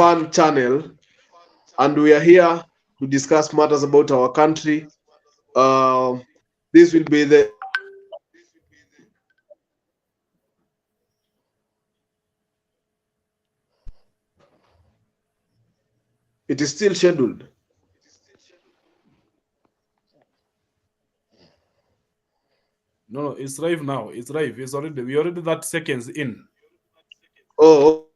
fun channel, and we are here to discuss matters about our country. This will be the It is still scheduled. No, it's live now. It's live. It's already, we already that seconds in. Oh,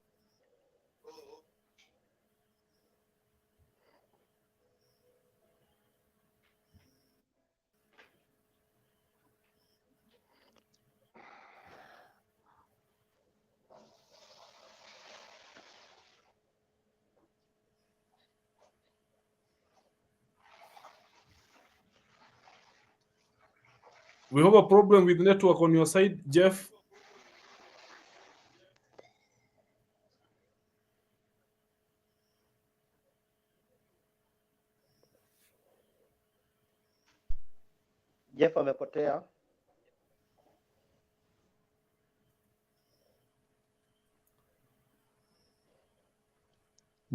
We have a problem with network on your side, Jeff. Jeff amepotea.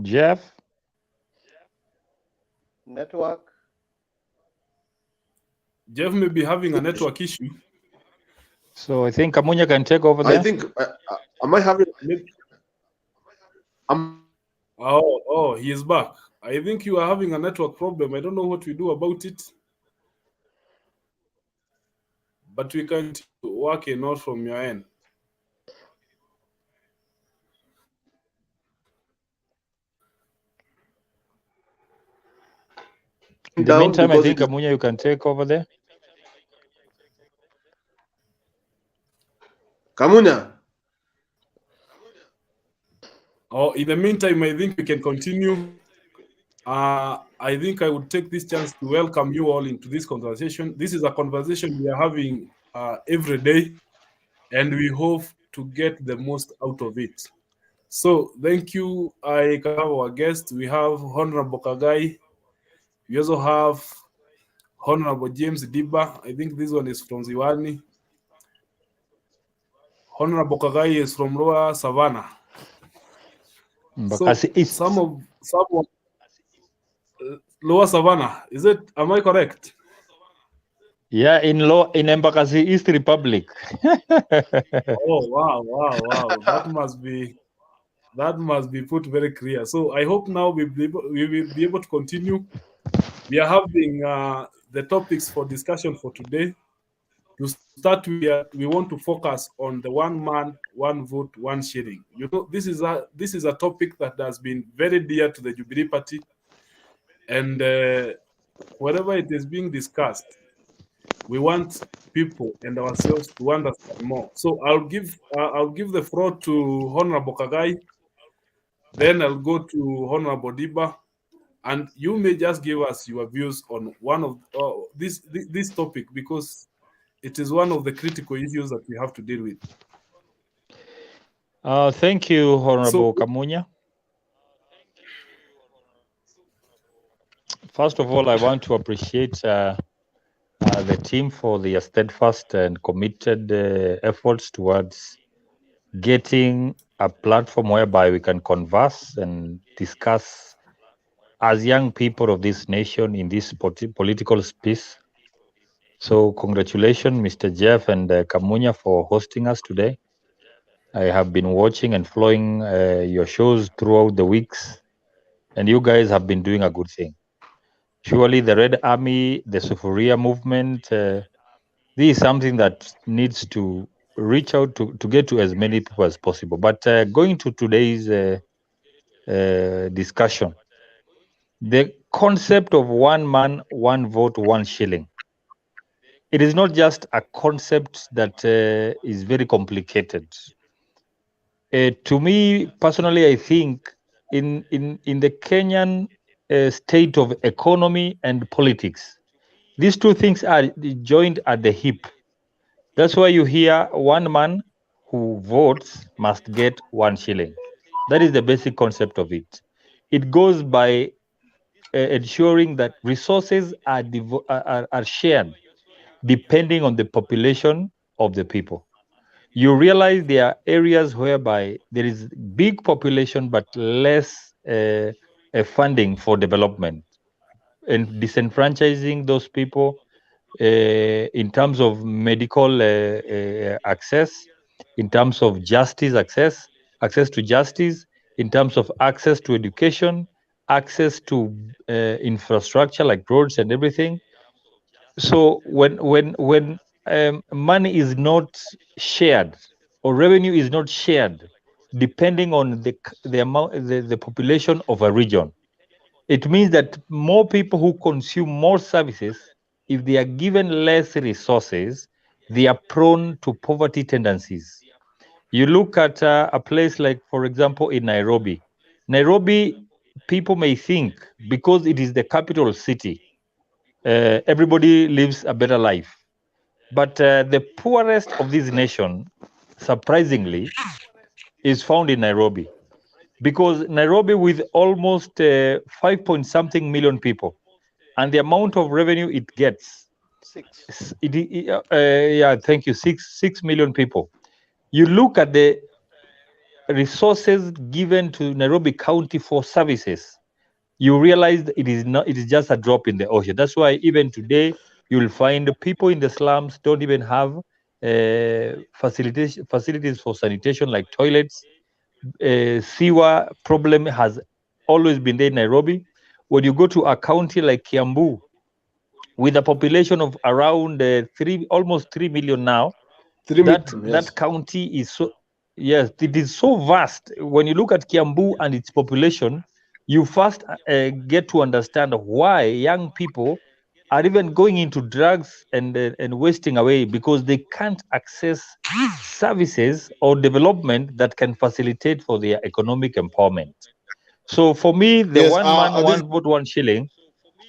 Jeff? Network. Jeff may be having a network issue. So I think Kamunya can take over there. I think, am I having... Oh, he is back. I think you are having a network problem. I don't know what we do about it. But we can work a note from your end. In the meantime, I think Kamunya, you can take over there. Kamunya. Oh, in the meantime, I think we can continue. I think I would take this chance to welcome you all into this conversation. This is a conversation we are having every day, and we hope to get the most out of it. So thank you. I have our guest. We have Honorable Kagai. We also have Honorable James Diba. I think this one is from Ziwani. Honorable Kagai is from Lower Savannah. So some of Lower Savannah, is it? Am I correct? Yeah, in Embakasi East Republic. Oh wow! That must be put very clear. So I hope now we will be able to continue. We are having the topics for discussion for today. To start, we want to focus on the 1 man, 1 vote, 1 shilling. You know, this is a topic that has been very dear to the Jubilee Party, and wherever it is being discussed, we want people and ourselves to understand more. So I'll give the floor to Honorable Kagai, then I'll go to Honorable Diba, and you may just give us your views on one of this topic, because it is one of the critical issues that we have to deal with. Thank you, Honorable Kamunya. First of all, I want to appreciate the team for their steadfast and committed efforts towards getting a platform whereby we can converse and discuss as young people of this nation in this political space. So congratulations, Mr. Jeff and Kamunya, for hosting us today. I have been watching and following your shows throughout the weeks, and you guys have been doing a good thing. Surely the Red Army, the Sufuria movement, this is something that needs to reach out to get to as many people as possible. But going to today's discussion, the concept of 1 man, 1 vote, 1 shilling. It is not just a concept that is very complicated. To me personally, I think in the Kenyan state of economy and politics, these two things are joined at the hip. That's why you hear 1 man who votes must get 1 shilling. That is the basic concept of it. It goes by ensuring that resources are shared depending on the population of the people. You realize there are areas whereby there is big population but less funding for development and disenfranchising those people in terms of medical access, in terms of justice access to justice, in terms of access to education, access to infrastructure like roads and everything. So when money is not shared or revenue is not shared, depending on the amount the population of a region, it means that more people who consume more services, if they are given less resources, they are prone to poverty tendencies. You look at a place like, for example, in Nairobi. Nairobi, people may think because it is the capital city, everybody lives a better life. But the poorest of this nation, surprisingly, is found in Nairobi. Because Nairobi, with almost 5 point something million people, and the amount of revenue it gets, thank you, 6 million people. You look at the resources given to Nairobi County for services, you realize that it is just a drop in the ocean. That's why even today you'll find people in the slums don't even have facilities for sanitation like toilets. Sewer problem has always been there in Nairobi. When you go to a county like Kiambu, with a population of around almost 3 million now, that county is so, yes, it is so vast. When you look at Kiambu and its population, you first get to understand why young people are even going into drugs and wasting away, because they can't access services or development that can facilitate for their economic empowerment. So for me, the one man, one vote, 1 shilling,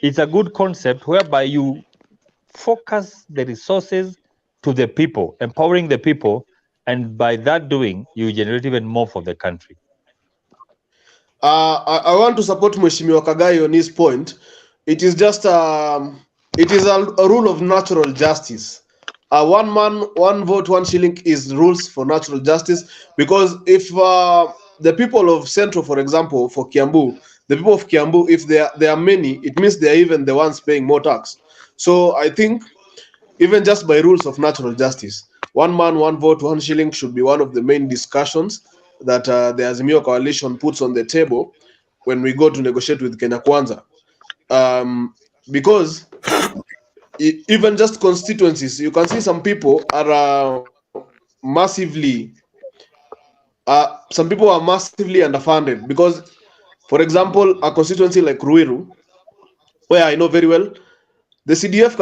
it's a good concept whereby you focus the resources to the people, empowering the people, and by that doing, you generate even more for the country. I want to support Mheshimiwa Kagai on his point. It is just it is a rule of natural justice. 1 man, 1 vote, 1 shilling is rules for natural justice, because if the people of Central, for example, for Kiambu, the people of Kiambu, if there are many, it means they are even the ones paying more tax. So I think even just by rules of natural justice, 1 man, 1 vote, 1 shilling should be one of the main discussions that the Azimio coalition puts on the table when we go to negotiate with Kenya Kwanza. Because even just constituencies, you can see some people are massively underfunded. Because, for example, a constituency like Ruiru, where I know very well, the CDF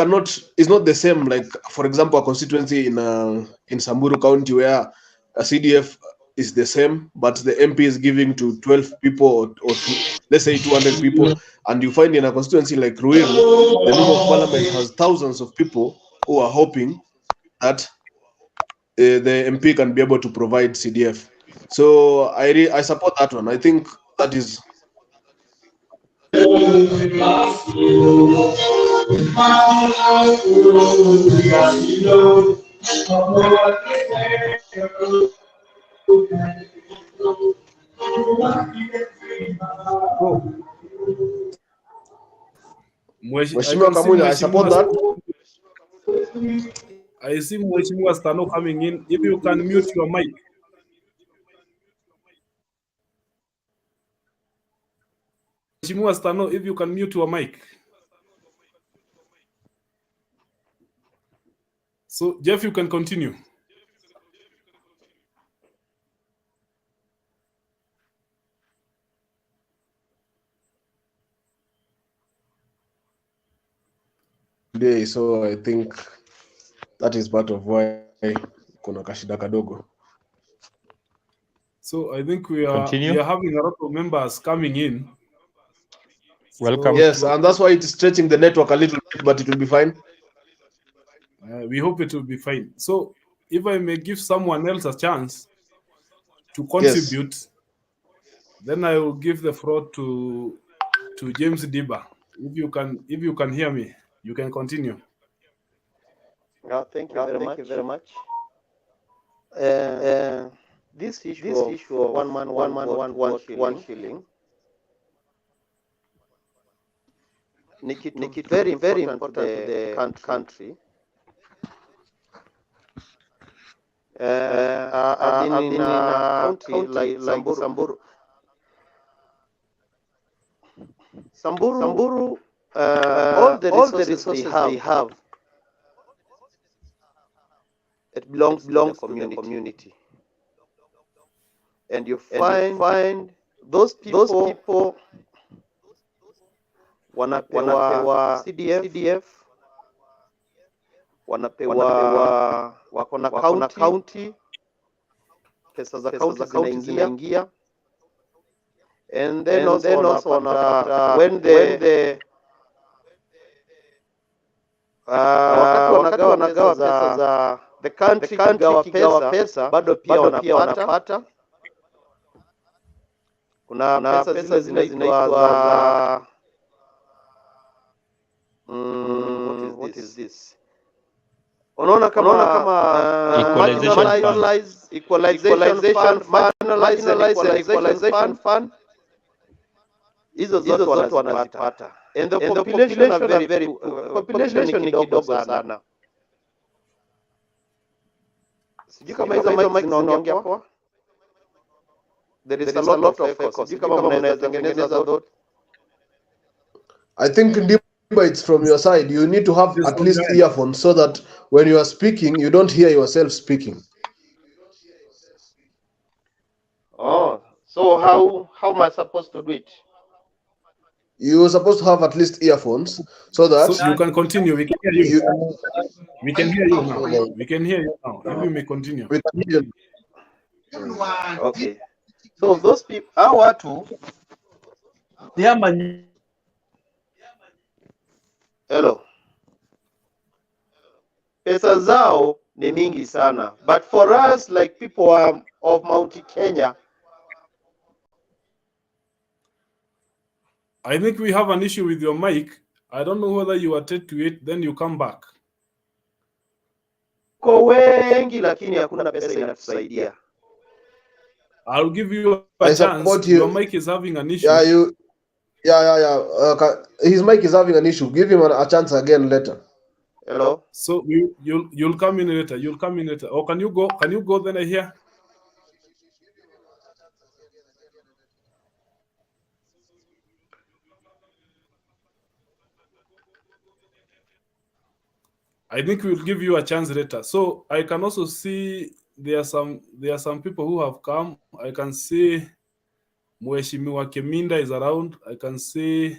is not the same, like, for example, a constituency in Samburu County, where a CDF is the same, but the MP is giving to 12 people or let's say 200 people. And you find in a constituency like Ruiru, the member of parliament has thousands of people who are hoping that the MP can be able to provide CDF. So I support that one. I think that is. Mheshimiwa Kamunya, I support that. I see Mheshimiwa Stano coming in. If you can mute your mic. Mheshimiwa Stano, if you can mute your mic. So, Jeff, you can continue. Today, so I think that is part of why kuna kashida kadogo. So I think we are having a lot of members coming in. Welcome. So, yes, and that's why it's stretching the network a little bit, but it will be fine. We hope it will be fine. So if I may give someone else a chance to contribute, yes, then I will give the floor to James Diba. If you can hear me, you can continue. Thank you very much. This issue of 1 man, 1 shilling ni kitu very important to the country. I've been in a county like Samburu. All the resources they have, it belongs to the community. And you find those people wanapewa CDF, wanapewa wako na county, pesa za county zinaingia, and then also when wakati wanagawa pesa za the country kigawa pesa, bado pia wanapata. Kuna pesa zinaitwa za what is this? Unaona kama equalization fund, hizo zote wanazipata. And the population are very population ni kidogo sana. Sijui kama hizo mic zinaongea kwa. There is a lot of echoes. Sijui kama mnatengeneza zote. I think Ndimba, it's from your side. You need to have at least earphones so that when you are speaking, you don't hear yourself speaking. Oh, so how am I supposed to do it? You're supposed to have at least earphones so that you can continue. We can hear you. We can hear you now. We can hear you now. If you may continue. We can hear you. Okay. So those people, our watu, hello, pesa zao ni mingi sana, but for us like people of Mount Kenya, I think we have an issue with your mic. I don't know whether you attend to it, then you come back. Kwa wengi lakini hakuna pesa inatusaidia. I'll give you a chance. Your mic is having an issue. His mic is having an issue. Give him a chance again later. Hello. So you'll come in later. You'll come in later. Or can you go? Can you go then? I hear. I think we'll give you a chance later. So I can also see there are some people who have come. I can see Mheshimiwa Keminda is around. I can see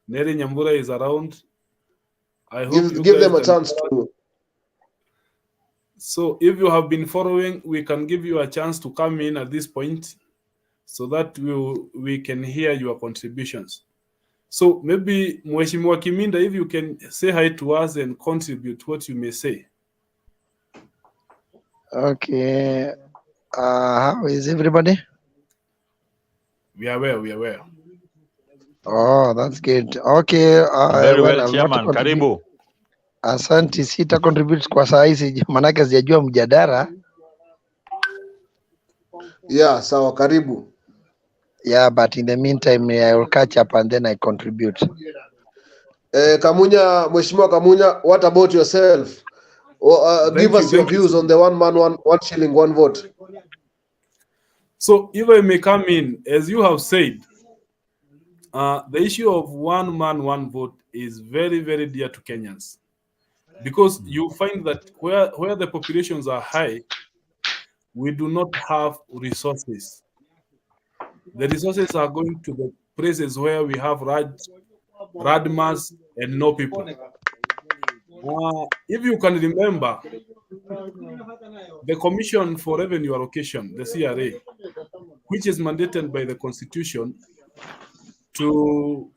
Neri Nyambura is around. I hope give them a chance to. So if you have been following, we can give you a chance to come in at this point so that we can hear your contributions. So maybe Mheshimiwa Kiminda, if you can say hi to us and contribute what you may say. Okay. How is everybody? We are well. Oh, that's good. Okay. Very well, Chairman. Karibu. Asante, sita contribute kwa saa hizi manake sijajua mjadala. Yeah, sawa, karibu. Yeah, but in the meantime, I will catch up and then I contribute. Kamunya, Mheshimiwa Kamunya, what about yourself? Give us your views on the one shilling, one vote. So if I may come in, as you have said, the issue of one man, one vote is very, very dear to Kenyans. Because you find that where the populations are high, we do not have resources. The resources are going to the places where we have radmas and no people. If you can remember, the Commission for Revenue Allocation, the CRA, which is mandated by the Constitution to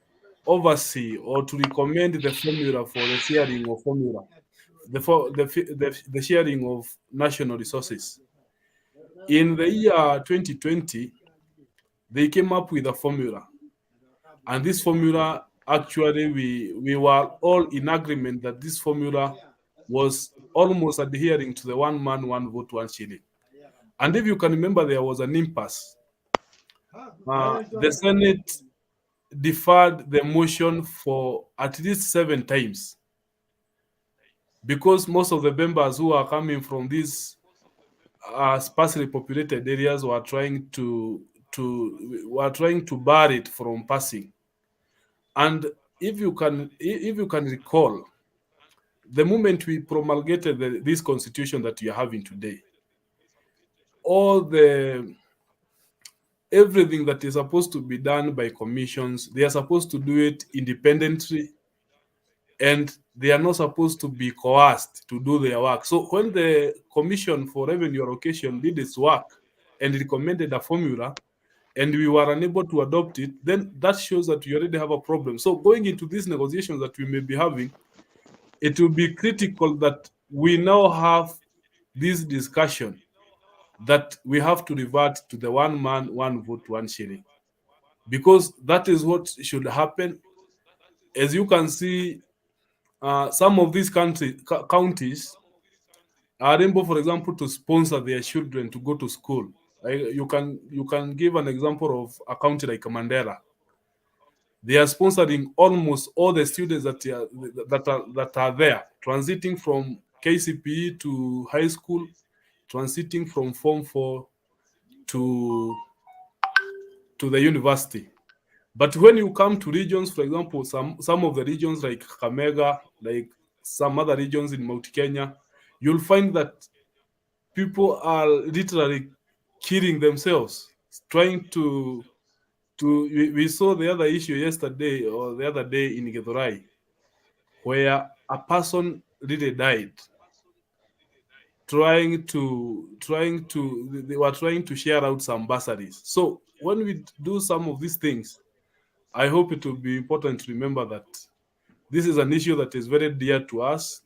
oversee or to recommend the formula for the sharing of formula, the sharing of national resources. In the year 2020, they came up with a formula. And this formula, actually, we were all in agreement that this formula was almost adhering to the one man, one vote, one shilling. And if you can remember, there was an impasse. The Senate deferred the motion for at least 7 times, because most of the members who are coming from these sparsely populated areas were trying to bar it from passing. And if you can recall, the moment we promulgated this constitution that we are having today, everything that is supposed to be done by commissions, they are supposed to do it independently, and they are not supposed to be coerced to do their work. So when the Commission for Revenue Allocation did its work and recommended a formula, and we were unable to adopt it, then that shows that we already have a problem. So going into these negotiations that we may be having, it will be critical that we now have this discussion that we have to revert to the 1 man, 1 vote, 1 shilling, because that is what should happen. As you can see, some of these counties are able, for example, to sponsor their children to go to school. You can give an example of a county like Mandera. They are sponsoring almost all the students that are there, transiting from KCPE to high school, transiting from Form 4 to the university. But when you come to regions, for example, some of the regions like Kakamega, like some other regions in Mount Kenya, you'll find that people are literally killing themselves, trying to we saw the other issue yesterday or the other day in Githurai, where a person really died they were trying to share out some bursaries. So when we do some of these things, I hope it will be important to remember that this is an issue that is very dear to us,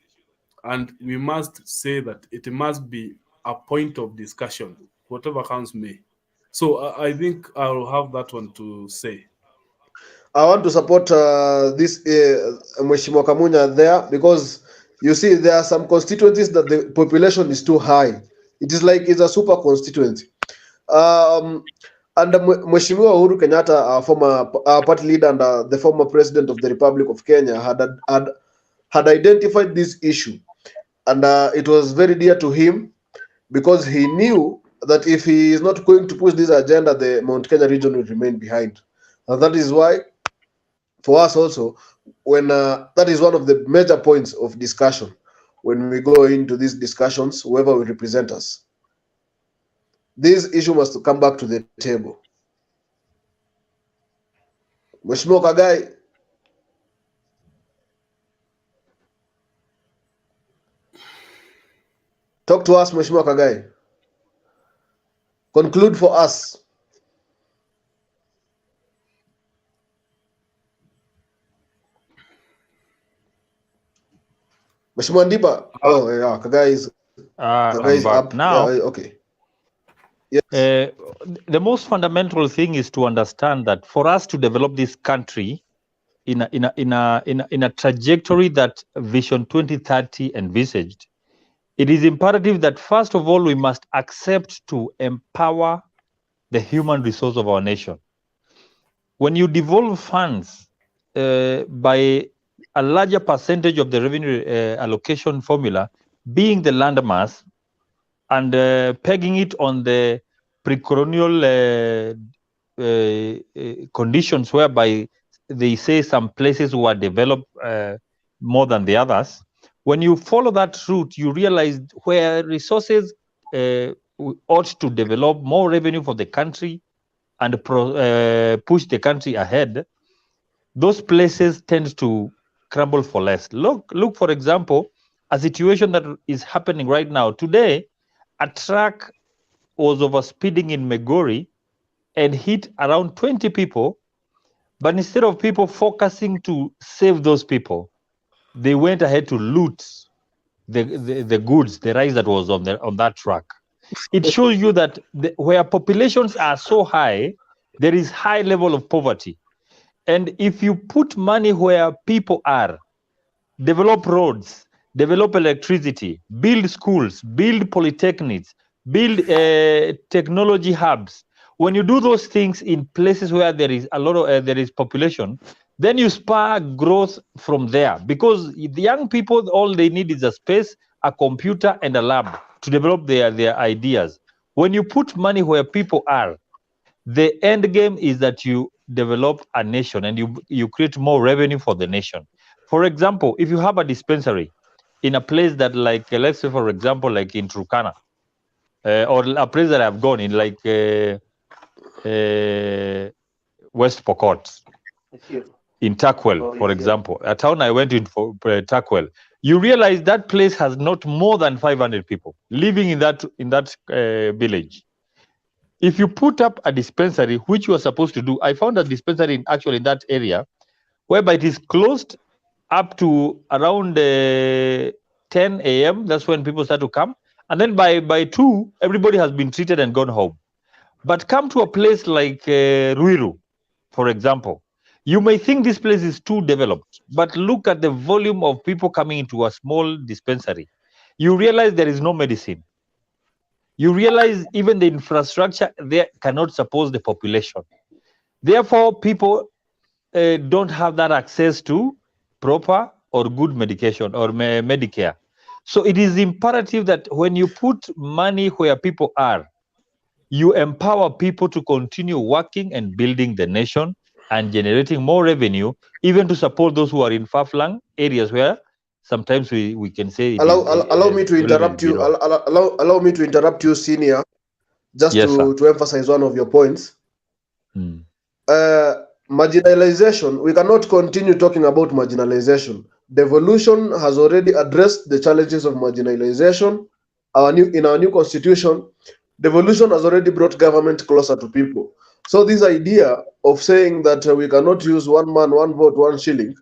and we must say that it must be a point of discussion, whatever comes may. So I think I'll have that one to say. I want to support this Mheshimiwa Kamunya there, because you see there are some constituencies that the population is too high. It is like it's a super constituency. And Mheshimiwa Uhuru Kenyatta, our former party leader and the former president of the Republic of Kenya, had identified this issue, and it was very dear to him, because he knew that if he is not going to push this agenda, the Mount Kenya region will remain behind. And that is why, for us also, when that is one of the major points of discussion when we go into these discussions, whoever will represent us, this issue must come back to the table. Mheshimiwa Kagai, talk to us, Mheshimiwa Kagai. Conclude for us. Mheshimiwa Ndiba. Oh yeah, Kagai is back up now. Yeah, okay. Yes. The most fundamental thing is to understand that for us to develop this country in a trajectory that Vision 2030 envisaged, it is imperative that first of all we must accept to empower the human resource of our nation. When you devolve funds by a larger percentage of the revenue allocation formula being the landmass, and pegging it on the pre-colonial conditions whereby they say some places were developed more than the others, when you follow that route, you realize where resources ought to develop more revenue for the country and push the country ahead, those places tend to crumble for less. Look, for example, a situation that is happening right now. Today, a truck was overspeeding in Megori and hit around 20 people, but instead of people focusing to save those people, they went ahead to loot the goods, the rice that was on that truck. It shows you that where populations are so high, there is high level of poverty. And if you put money where people are, develop roads, develop electricity, build schools, build polytechnics, build technology hubs, when you do those things in places where there is a lot of there is population, then you spur growth from there, because the young people, all they need is a space, a computer, and a lab to develop their ideas. When you put money where people are, the end game is that you develop a nation and you create more revenue for the nation. For example, if you have a dispensary in a place that, like, let's say, for example, like in Turkana, or a place that I've gone in, like West Pokot, in Takwel, for example, a town I went in for Takwel, you realize that place has not more than 500 people living in that village. If you put up a dispensary, which you are supposed to do, I found a dispensary actually in that area, whereby it is closed up to around 10 a.m. That's when people start to come. And then by 2, everybody has been treated and gone home. But come to a place like Ruiru, for example, you may think this place is too developed, but look at the volume of people coming into a small dispensary. You realize there is no medicine. You realize even the infrastructure there cannot support the population. Therefore, people don't have that access to proper or good medication or Medicare. So it is imperative that when you put money where people are, you empower people to continue working and building the nation and generating more revenue, even to support those who are in far-flung areas where sometimes we can say allow me to interrupt you. Allow me to interrupt you, senior, just to emphasize one of your points. Marginalization, we cannot continue talking about marginalization. Devolution has already addressed the challenges of marginalization. In our new constitution, devolution has already brought government closer to people. So this idea of saying that we cannot use one man, one vote, one shilling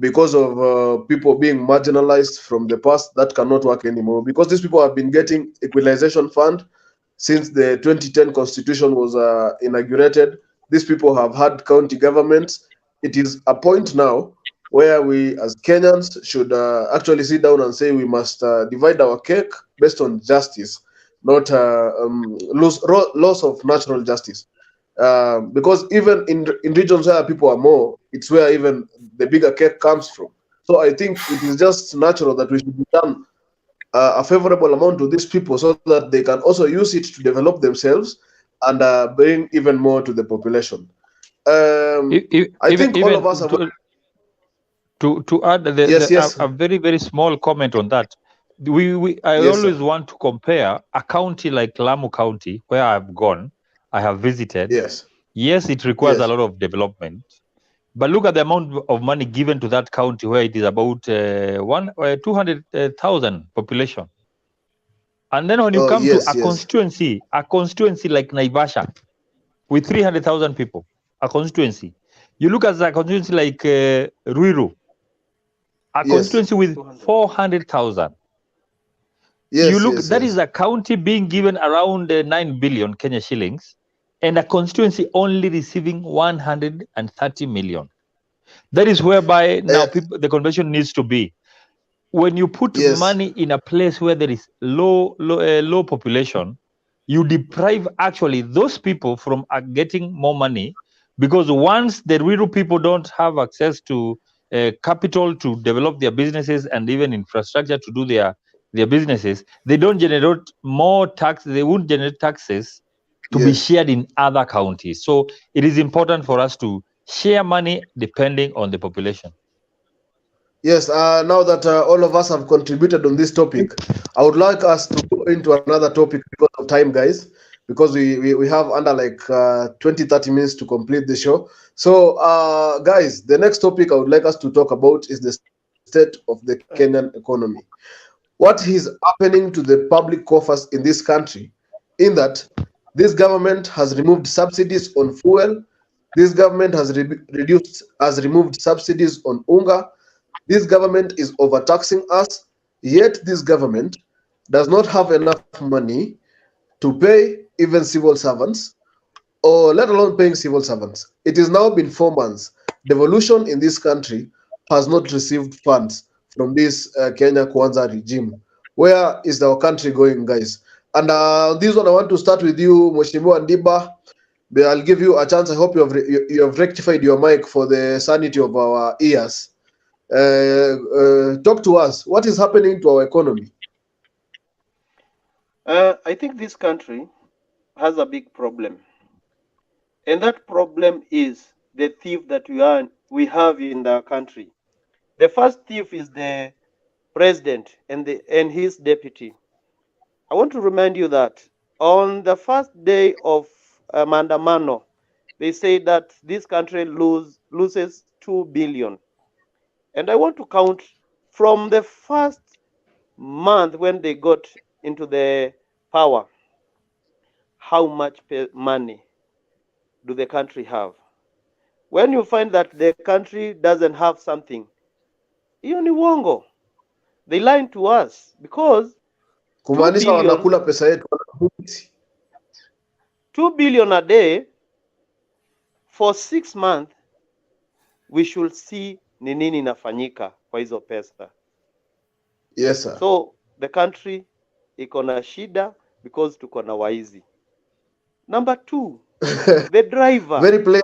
because of people being marginalized from the past, that cannot work anymore, because these people have been getting equalization fund since the 2010 constitution was inaugurated. These people have had county governments. It is a point now where we as Kenyans should actually sit down and say we must divide our cake based on justice, not loss of natural justice. Because even in regions where people are more, it's where even the bigger cake comes from. So I think it is just natural that we should be done a favorable amount to these people so that they can also use it to develop themselves and bring even more to the population. I think all of us have... To add a very, very small comment on that. I always want to compare a county like Lamu County, where I've gone, I have visited. Yes, it requires a lot of development. But look at the amount of money given to that county, where it is about 200,000 population. And then when you come to a constituency like Naivasha, with 300,000 people, a constituency. You look at a constituency like Ruiru, a constituency with 400,000. You look, that is a county being given around 9 billion Kenya shillings, and a constituency only receiving 130 million. That is whereby now the convention needs to be. When you put money in a place where there is low population, you deprive actually those people from getting more money, because once the rural people don't have access to capital to develop their businesses and even infrastructure to do their businesses, they don't generate more tax. They won't generate taxes to be shared in other counties. So it is important for us to share money depending on the population. Yes, now that all of us have contributed on this topic, I would like us to go into another topic because of time, guys, because we have under like 20-30 minutes to complete the show. So, guys, the next topic I would like us to talk about is the state of the Kenyan economy. What is happening to the public coffers in this country, in that this government has removed subsidies on fuel, this government has removed subsidies on unga. This government is overtaxing us, yet this government does not have enough money to pay even civil servants, or let alone paying civil servants. It has now been 4 months. Devolution in this country has not received funds from this Kenya Kwanza regime. Where is our country going, guys? And this one I want to start with you, Mheshimiwa Ndiba. I'll give you a chance. I hope you have rectified your mic for the sanity of our ears. Talk to us. What is happening to our economy? I think this country has a big problem. And that problem is the thief that we have in the country. The first thief is the president and his deputy. I want to remind you that on the first day of Maandamano, they say that this country loses 2 billion. And I want to count from the first month when they got into the power, how much money do the country have? When you find that the country doesn't have something, hiyo ni uongo. They lied to us because Kumaanisha wanakula pesa yetu. 2 billion a day for 6 months, we should see ni nini inafanyika kwa hizo pesa. Yes, sir. So the country iko na shida because tuko na waizi. Number 2, the driver. Very plain.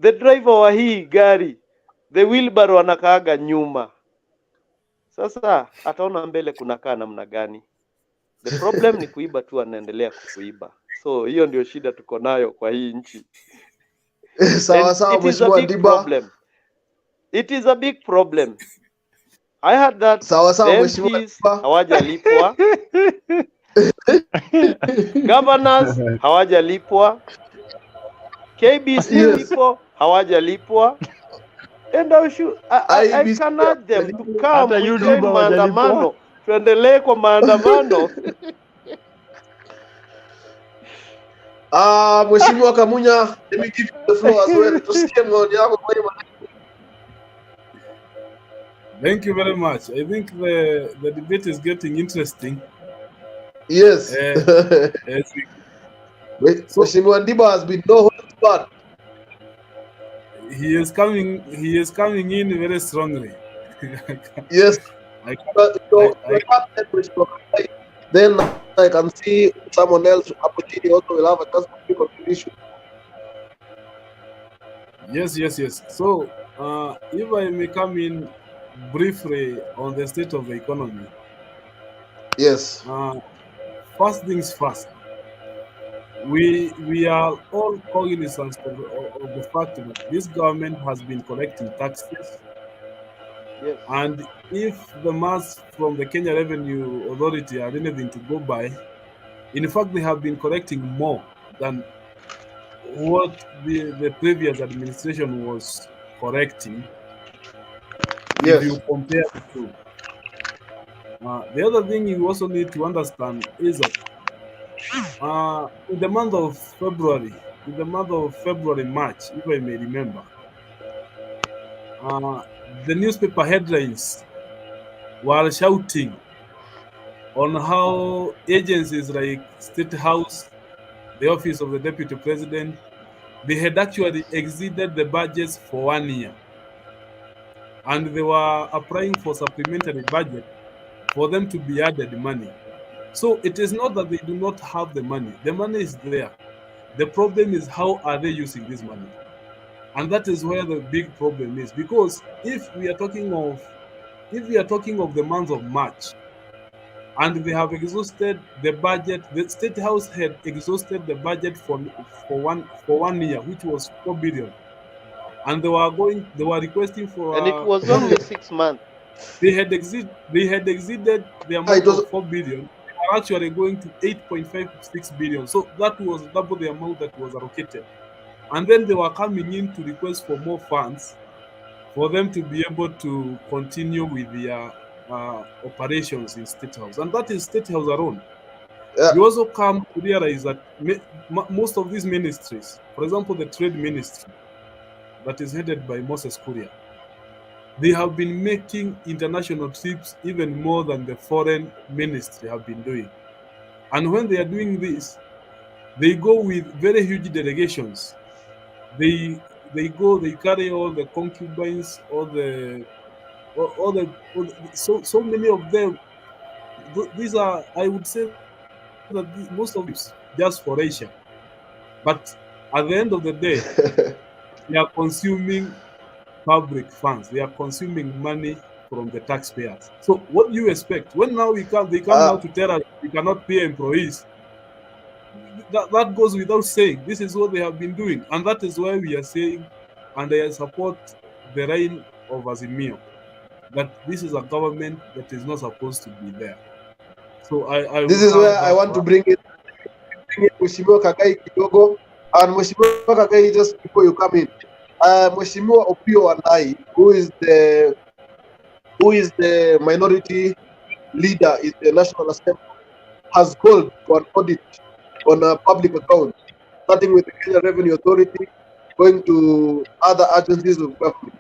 The driver wa hii gari, the wheelbarrow anakaaga nyuma. Sasa ataona mbele kunakaa namna gani? The problem ni kuiba tu, anaendelea kuiba. So hiyo ndio shida tuko nayo kwa hii nchi. Sawa sawa, Mheshimiwa Ndiba. It is a big problem. I heard that sawa sawa, Mheshimiwa Ndiba hawajalipwa. Governors hawajalipwa. KBC people hawajalipwa. And I can urge them to come to join maandamano. Tuendelee kwa maandamano. Mheshimiwa Kamunya, let me give you the floor as well. Tusikie maoni yako kwa hiyo. Thank you very much. I think the debate is getting interesting. Yes. Mheshimiwa Ndiba has been no holds barred. He is coming in very strongly. Yes. Then I can see someone else opportunity also will have a chance to contribution. Yes. So, if I may come in briefly on the state of the economy. Yes. First things first. We are all cognizant of the fact that this government has been collecting taxes. Yes. And if the maths from the Kenya Revenue Authority are anything to go by, in fact, they have been collecting more than what the previous administration was correcting. Yes. If you compare the two. The other thing you also need to understand is that in the month of February, March, if I may remember, the newspaper headlines were shouting on how agencies like State House, the Office of the Deputy President, they had actually exceeded the budgets for 1 year. And they were applying for supplementary budget for them to be added money. So it is not that they do not have the money. The money is there. The problem is how are they using this money? And that is where the big problem is. Because if we are talking of the month of March, and they have exhausted the budget, the State House had exhausted the budget for 1 year, which was 4 billion. And they were requesting for and it was only 6 months. They had exceeded the amount of 4 billion. They were actually going to 8.56 billion. So that was double the amount that was allocated. And then they were coming in to request for more funds for them to be able to continue with their operations in State House. And that is State House alone. Yeah. You also come to realize that most of these ministries, for example, the Trade Ministry that is headed by Moses Kuria, they have been making international trips even more than the foreign ministry have been doing. And when they are doing this, they go with very huge delegations. They carry all the concubines, so many of them. These are, I would say, that most of it's just for Asia. But at the end of the day, they are consuming public funds. They are consuming money from the taxpayers. So what do you expect? When now they come now to tell us we cannot pay employees. That goes without saying. This is what they have been doing. And that is why we are saying, and I support the reign of Azimio, that this is a government that is not supposed to be there. So I this is where I want to bring in Mheshimiwa Kagai kidogo. And Mheshimiwa Kagai, just before you come in, Mheshimiwa Opio Wandayi, who is the minority leader in the National Assembly, has called for an audit on a public account, starting with the Kenya Revenue Authority, going to other agencies of government.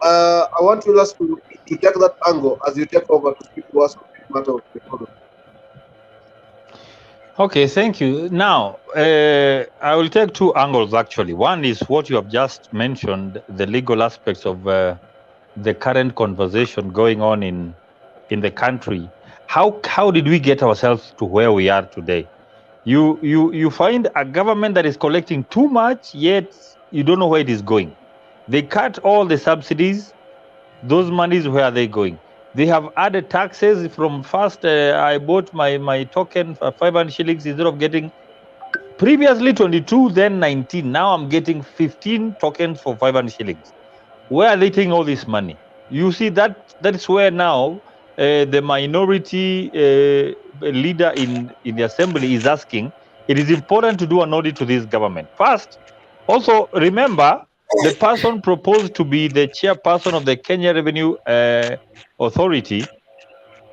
I want you just to take that angle as you take over to speak to us on this matter of the economy. Okay, thank you. Now, I will take two angles actually. One is what you have just mentioned, the legal aspects of the current conversation going on in the country. How did we get ourselves to where we are today? You find a government that is collecting too much, yet you don't know where it is going. They cut all the subsidies. Those monies, where are they going? They have added taxes from first. I bought my token for 500 shillings instead of getting previously 22, then 19. Now I'm getting 15 tokens for 500 shillings. Where are they taking all this money? You see that is where now the minority leader in the assembly is asking. It is important to do an audit to this government first. Also, remember, the person proposed to be the chairperson of the Kenya Revenue Authority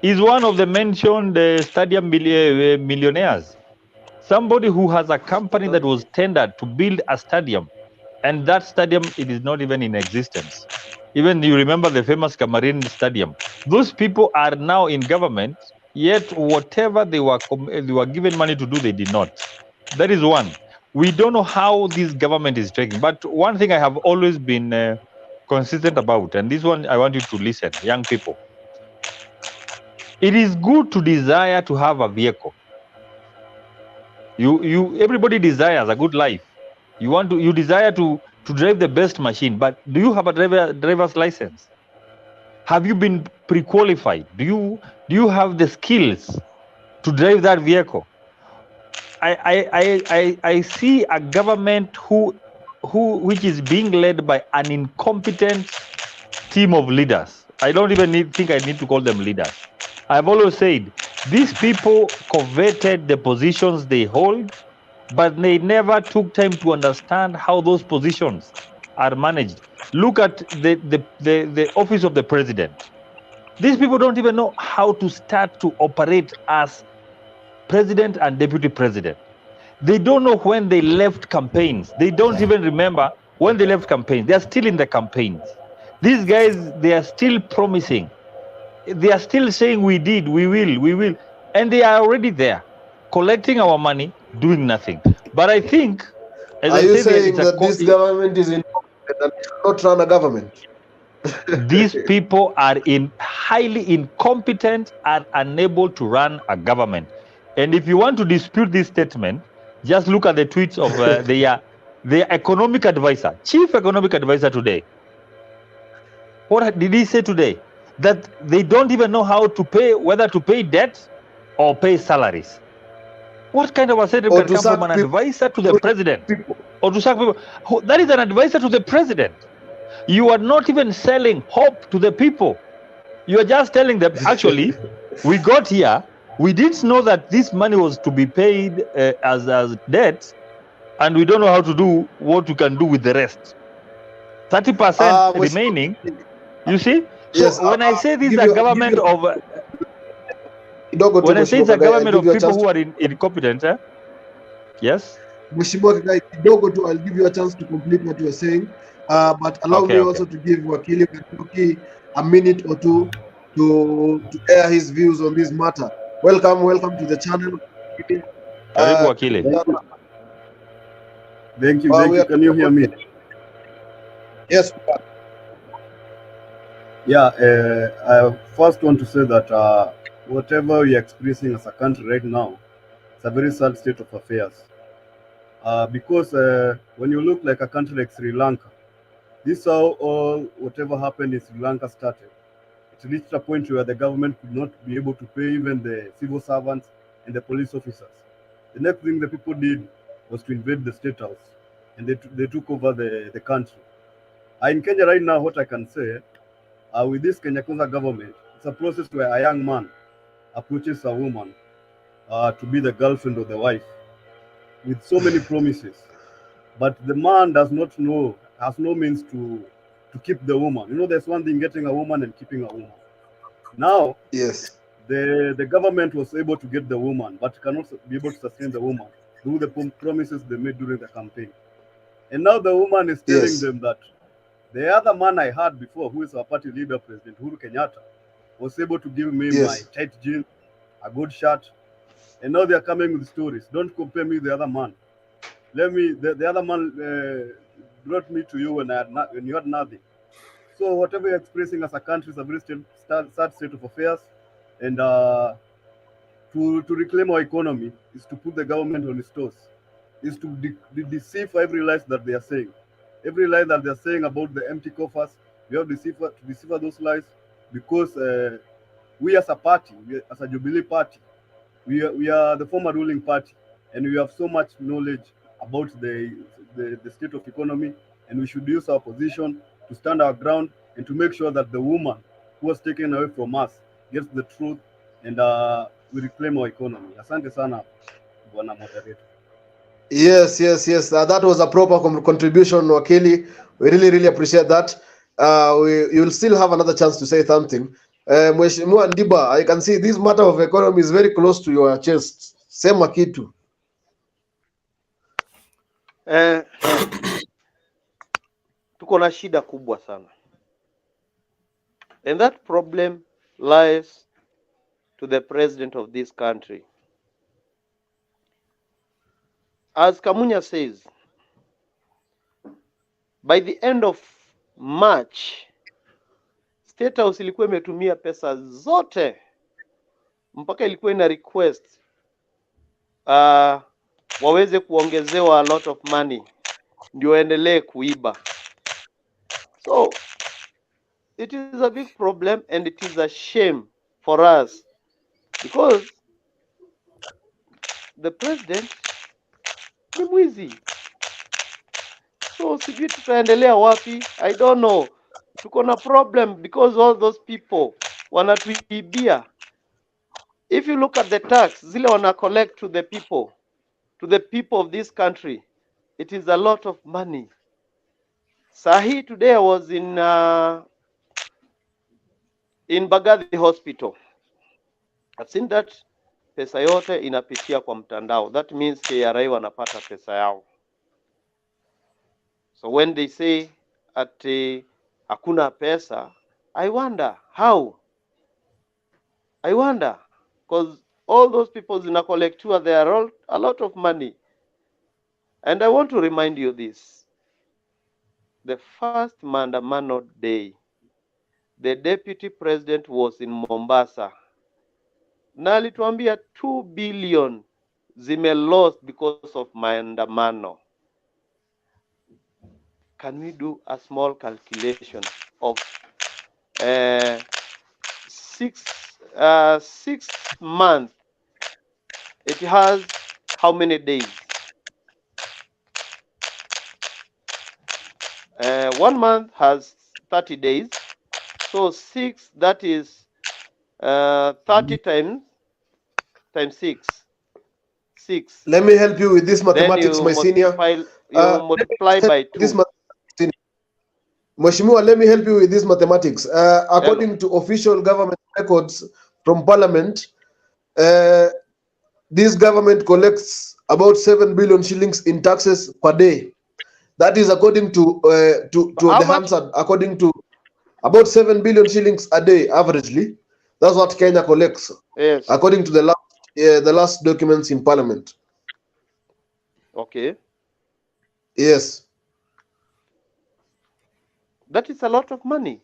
is one of the mentioned stadium millionaires. Somebody who has a company that was tendered to build a stadium, and that stadium, it is not even in existence. Even you remember the famous Cameroon Stadium. Those people are now in government, yet whatever they were given money to do, they did not. That is one. We don't know how this government is taking. But one thing I have always been consistent about, and this one I want you to listen, young people. It is good to desire to have a vehicle. Everybody desires a good life. You desire to drive the best machine, but do you have a driver's license? Have you been pre-qualified? Do you have the skills to drive that vehicle? I see a government which is being led by an incompetent team of leaders. I don't even think I need to call them leaders. I've always said these people coveted the positions they hold, but they never took time to understand how those positions are managed. Look at the office of the president. These people don't even know how to start to operate as president and deputy president. They don't know when they left campaigns. They don't even remember when they left campaigns. They are still in the campaigns. These guys, they are still promising. They are still saying we did, we will. And they are already there, collecting our money, doing nothing. But I think, as Are I you said, saying that this government is incompetent and cannot run a government? These people are highly incompetent and unable to run a government. And if you want to dispute this statement, just look at the tweets of their economic advisor, chief economic advisor today. What did he say today? That they don't even know how to pay, whether to pay debt or pay salaries. What kind of a statement can come from an advisor to the president? Or to sack people? That is an advisor to the president. You are not even selling hope to the people. You are just telling them, actually, we got here, we didn't know that this money was to be paid as debt, and we don't know how to do what we can do with the rest. 30% remaining, you see? So yes, when I say this is a government of... when I say it's a government of people who are incompetent, yes? Mheshimiwa Kagai, kidogo tu, I'll give you a chance to complete what you are saying. But allow me also to give Wakili Katuki a minute or two to air his views on this matter. Welcome to the channel. Wakili. Thank you. Can you hear me? Yes. Yeah, I first want to say that whatever we are experiencing as a country right now It's a very sad state of affairs. Because when you look like a country like Sri Lanka, this is how whatever happened in Sri Lanka started. It reached a point where the government could not be able to pay even the civil servants and the police officers. The next thing the people did was to invade the state house, and they took over the country. In Kenya right now, what I can say, with this Kenya Kwanza government, it's a process where a young man approaches a woman to be the girlfriend or the wife with so many promises. But the man does not know, has no means to keep the woman. You know, there's one thing getting a woman and keeping a woman. Now, Yes. the government was able to get the woman, but cannot be able to sustain the woman through the promises they made during the campaign. And now the woman is telling Yes. them that the other man I had before, who is our party leader, President Uhuru Kenyatta, was able to give me my Yes. tight jeans, a good shirt, and now they are coming with stories. Don't compare me with the other man. The other man brought me to you when you had nothing. So whatever you're expressing as a country is a very sad state of affairs, and to reclaim our economy is to put the government on its toes, is to deceive every lie that they are saying. Every lie that they are saying about the empty coffers, we have to deceive those lies, because we as a party, as a Jubilee Party, we are the former ruling party, and we have so much knowledge about the state of economy, and we should use our position to stand our ground and to make sure that the woman who was taken away from us gets the truth, and we reclaim our economy. Asante sana, Bwana Moderator. Yes. That was a proper contribution, Wakili. We really appreciate that. You will still have another chance to say something. Mheshimiwa Ndiba, I can see this matter of economy is very close to your chest. Sema kitu. Tuko na shida kubwa sana, and that problem lies to the president of this country. As Kamunya says, by the end of March, State House ilikuwa imetumia pesa zote, mpaka ilikuwa ina request waweze kuongezewa a lot of money ndio waendelee kuiba. So it is a big problem, and it is a shame for us, because the president ni mwizi. So sijui tutaendelea wapi, I don't know. Tuko na problem because all those people wanatuibia. If you look at the tax zile wana collect to the people of this country, it is a lot of money. Sahi, today I was in Mbagathi Hospital. I've seen that pesa yote inapitia kwa mtandao. That means KRA wanapata pesa yao. So when they say ati hakuna pesa, I wonder how. I wonder, because all those people zina collectua, they are all a lot of money. And I want to remind you this. The first Maandamano day, the deputy president was in Mombasa. Na alituambia 2 billion zime lost because of maandamano. Can we do a small calculation of 6 months? It has how many days? 1 month has 30 days. So 6, that is 30 times 6. 6. Let me help you with this mathematics, my senior. Multiply by 2. Mheshimiwa, let me help you with this mathematics. According to official government records from Parliament, this government collects about 7 billion shillings in taxes per day. That is according to the Hansard, according to about 7 billion shillings a day averagely. That's what Kenya collects. Yes. According to the last documents in Parliament. Okay. Yes. That is a lot of money.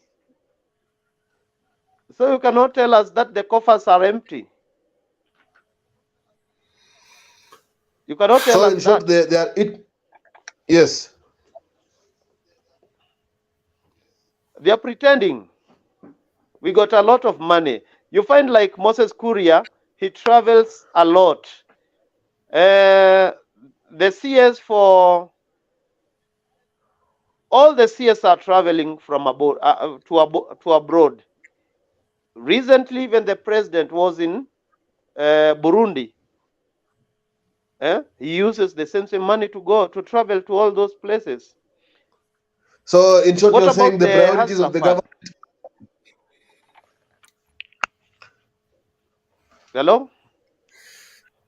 So you cannot tell us that the coffers are empty. You cannot tell So us in short, that. they are it. Yes. They are pretending. We got a lot of money. You find like Moses Kuria, he travels a lot. The CS for all the CS are traveling from abroad to abroad. Recently, even the president was in Burundi. He uses the same money to go to travel to all those places. So in short, What you're saying about the the priorities Hustler of the Fund? government. Hello?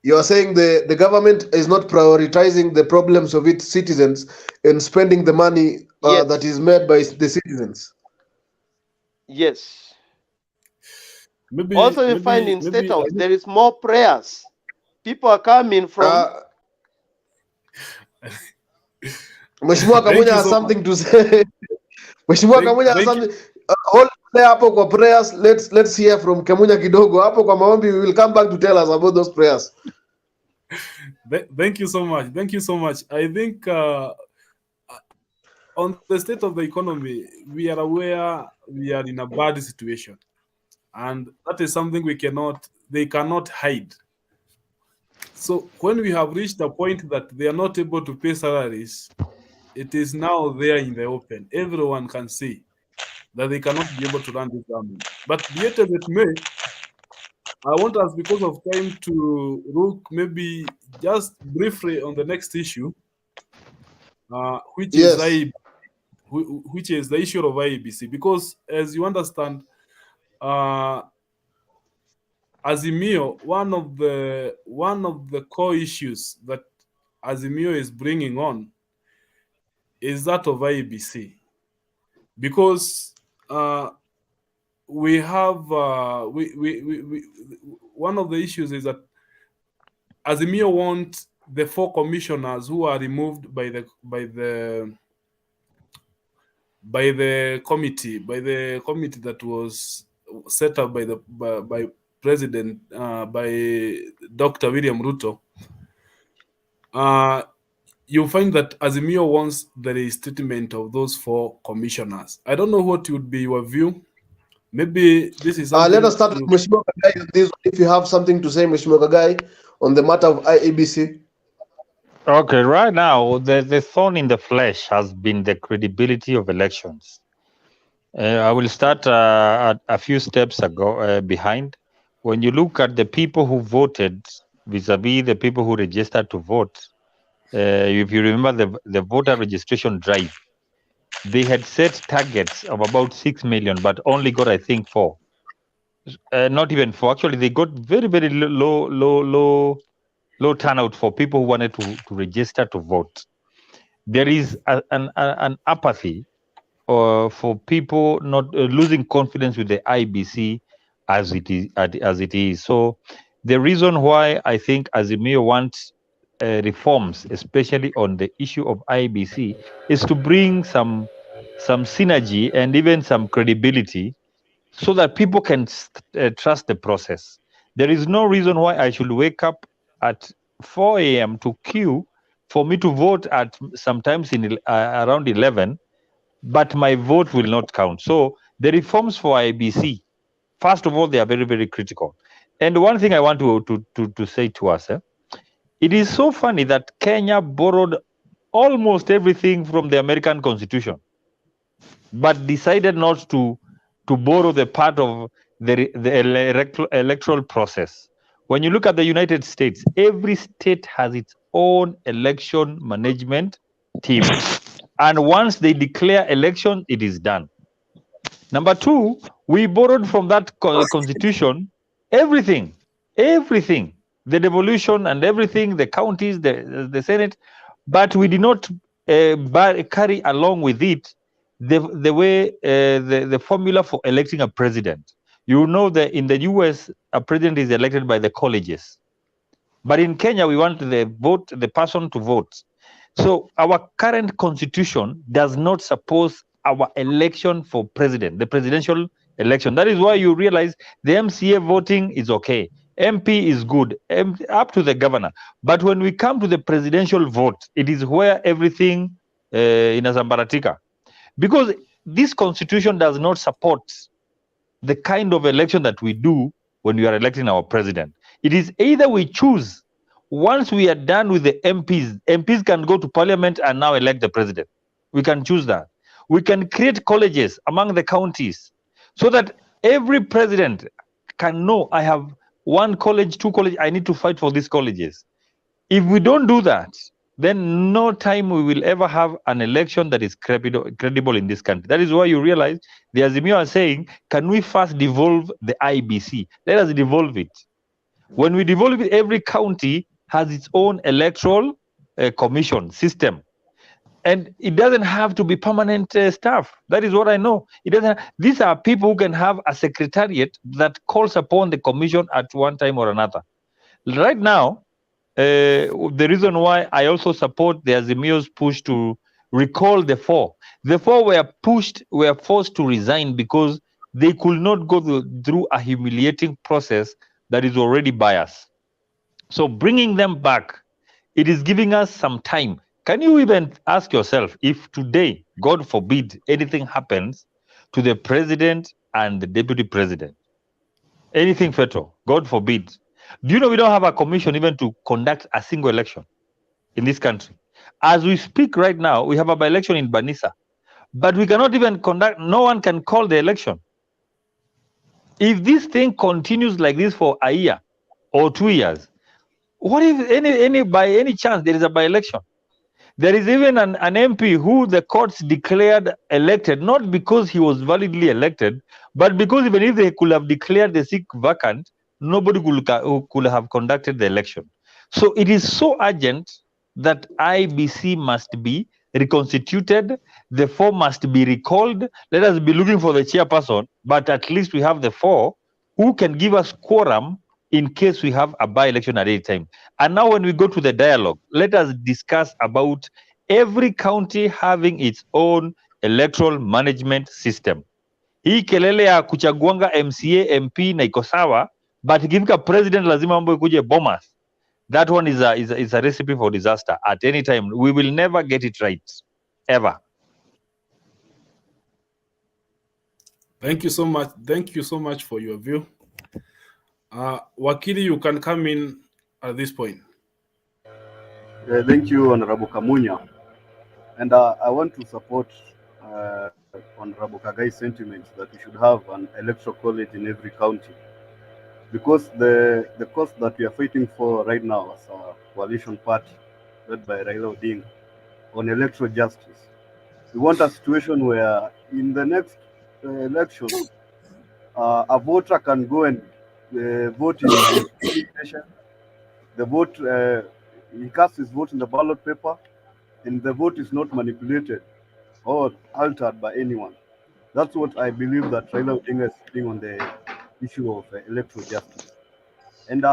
You are saying the government is not prioritizing the problems of its citizens and spending the money Yes. that is made by the citizens. Yes. Maybe, Also, you find in State House there is more prayers. People are coming from. Mheshimiwa Thank Kamunya you has so something to say. Mheshimiwa Kamunya has Thank something. Hold there hapo kwa prayers. Let's hear from Kamunya kidogo. Hapo kwa maombi, we will come back to tell us about those prayers. Thank you so much. Thank you so much. I think on the state of the economy, we are aware we are in a bad situation, and that is something they cannot hide. So when we have reached a point that they are not able to pay salaries, it is now there in the open. Everyone can see that they cannot be able to run this government. But be it as it may, I want us, because of time, to look maybe just briefly on the next issue, which is Yes. which is the issue of IEBC. Because as you understand, Azimio, one of the core issues that Azimio is bringing on is that of IEBC, because we have one of the issues is that Azimio wants the 4 commissioners who are removed by the committee that was set up by President by Dr. William Ruto. You find that Azimio wants the restatement of those 4 commissioners. I don't know what would be your view. Maybe this is something. Let us start with Mheshimiwa Kagai on this. If you have something to say, Mheshimiwa Kagai, on the matter of IEBC. Okay, right now, the thorn in the flesh has been the credibility of elections. I will start at a few steps ago behind. When you look at the people who voted vis-a-vis the people who registered to vote, if you remember the voter registration drive, they had set targets of about 6 million, but only got, I think, 4. Not even 4. Actually, they got very, very low turnout for people who wanted to register to vote. There is an apathy for people not losing confidence with the IBC as it is. So the reason why I think Azimio wants reforms, especially on the issue of IBC, is to bring some synergy and even some credibility, so that people can trust the process. There is no reason why I should wake up at 4 a.m. to queue for me to vote at sometimes in around 11, but my vote will not count. So the reforms for IBC, first of all, they are very, very critical. And one thing I want to say to us, it is so funny that Kenya borrowed almost everything from the American Constitution, but decided not to borrow the part of the electoral process. When you look at the United States, every state has its own election management team. And once they declare election, it is done. Number 2, we borrowed from that constitution everything, the devolution and everything, the counties, the Senate, but we did not carry along with it the way the formula for electing a president. You know that in the US, a president is elected by the colleges, but in Kenya, we want the person to vote. So our current constitution does not suppose our election for president, the presidential election. That is why you realize the MCA voting is okay. MP is good, up to the governor. But when we come to the presidential vote, it is where everything inazambaratika. Because this constitution does not support the kind of election that we do when we are electing our president. It is either we choose, once we are done with the MPs can go to parliament and now elect the president. We can choose that. We can create colleges among the counties so that every president can know, I have 1 college, 2 colleges, I need to fight for these colleges. If we don't do that, then no time we will ever have an election that is credible in this country. That is why you realize the Azimio are saying, can we first devolve the IEBC? Let us devolve it. When we devolve it, every county has its own electoral commission system. And it doesn't have to be permanent staff. That is what I know. It doesn't. These are people who can have a secretariat that calls upon the commission at one time or another. Right now, the reason why I also support the Azimio's push to recall the 4. The 4 were forced to resign because they could not go through a humiliating process that is already biased. So bringing them back, it is giving us some time. Can you even ask yourself if today, God forbid, anything happens to the president and the deputy president? Anything fatal, God forbid. Do you know we don't have a commission even to conduct a single election in this country? As we speak right now, we have a by-election in Banisa, but we cannot even conduct, no one can call the election. If this thing continues like this for a year or 2 years, what if by any chance there is a by-election? There is even an MP who the courts declared elected, not because he was validly elected, but because even if they could have declared the seat vacant, nobody could have conducted the election. So it is so urgent that IEBC must be reconstituted, the 4 must be recalled. Let us be looking for the chairperson, but at least we have the 4 who can give us quorum in case we have a by-election at any time. And now when we go to the dialogue, let us discuss about every county having its own electoral management system. Hii kelele ya kuchaguanga MCA, MP na iko sawa, but ikifika president lazima mambo ikuje bomas. That one is a recipe for disaster at any time. We will never get it right, ever. Thank you so much. Thank you so much for your view. Wakili, you can come in at this point. Thank you, Honorable Kamunya. And I want to support Honorable Kagai's sentiments that we should have an electoral college in every county. Because the cause that we are fighting for right now as a coalition party led by Raila Odinga on electoral justice, we want a situation where in the next election, a voter can go and vote in the polling station. The vote, he casts his vote in the ballot paper, and the vote is not manipulated or altered by anyone. That's what I believe that Raila Odinga is doing on the issue of electoral justice. And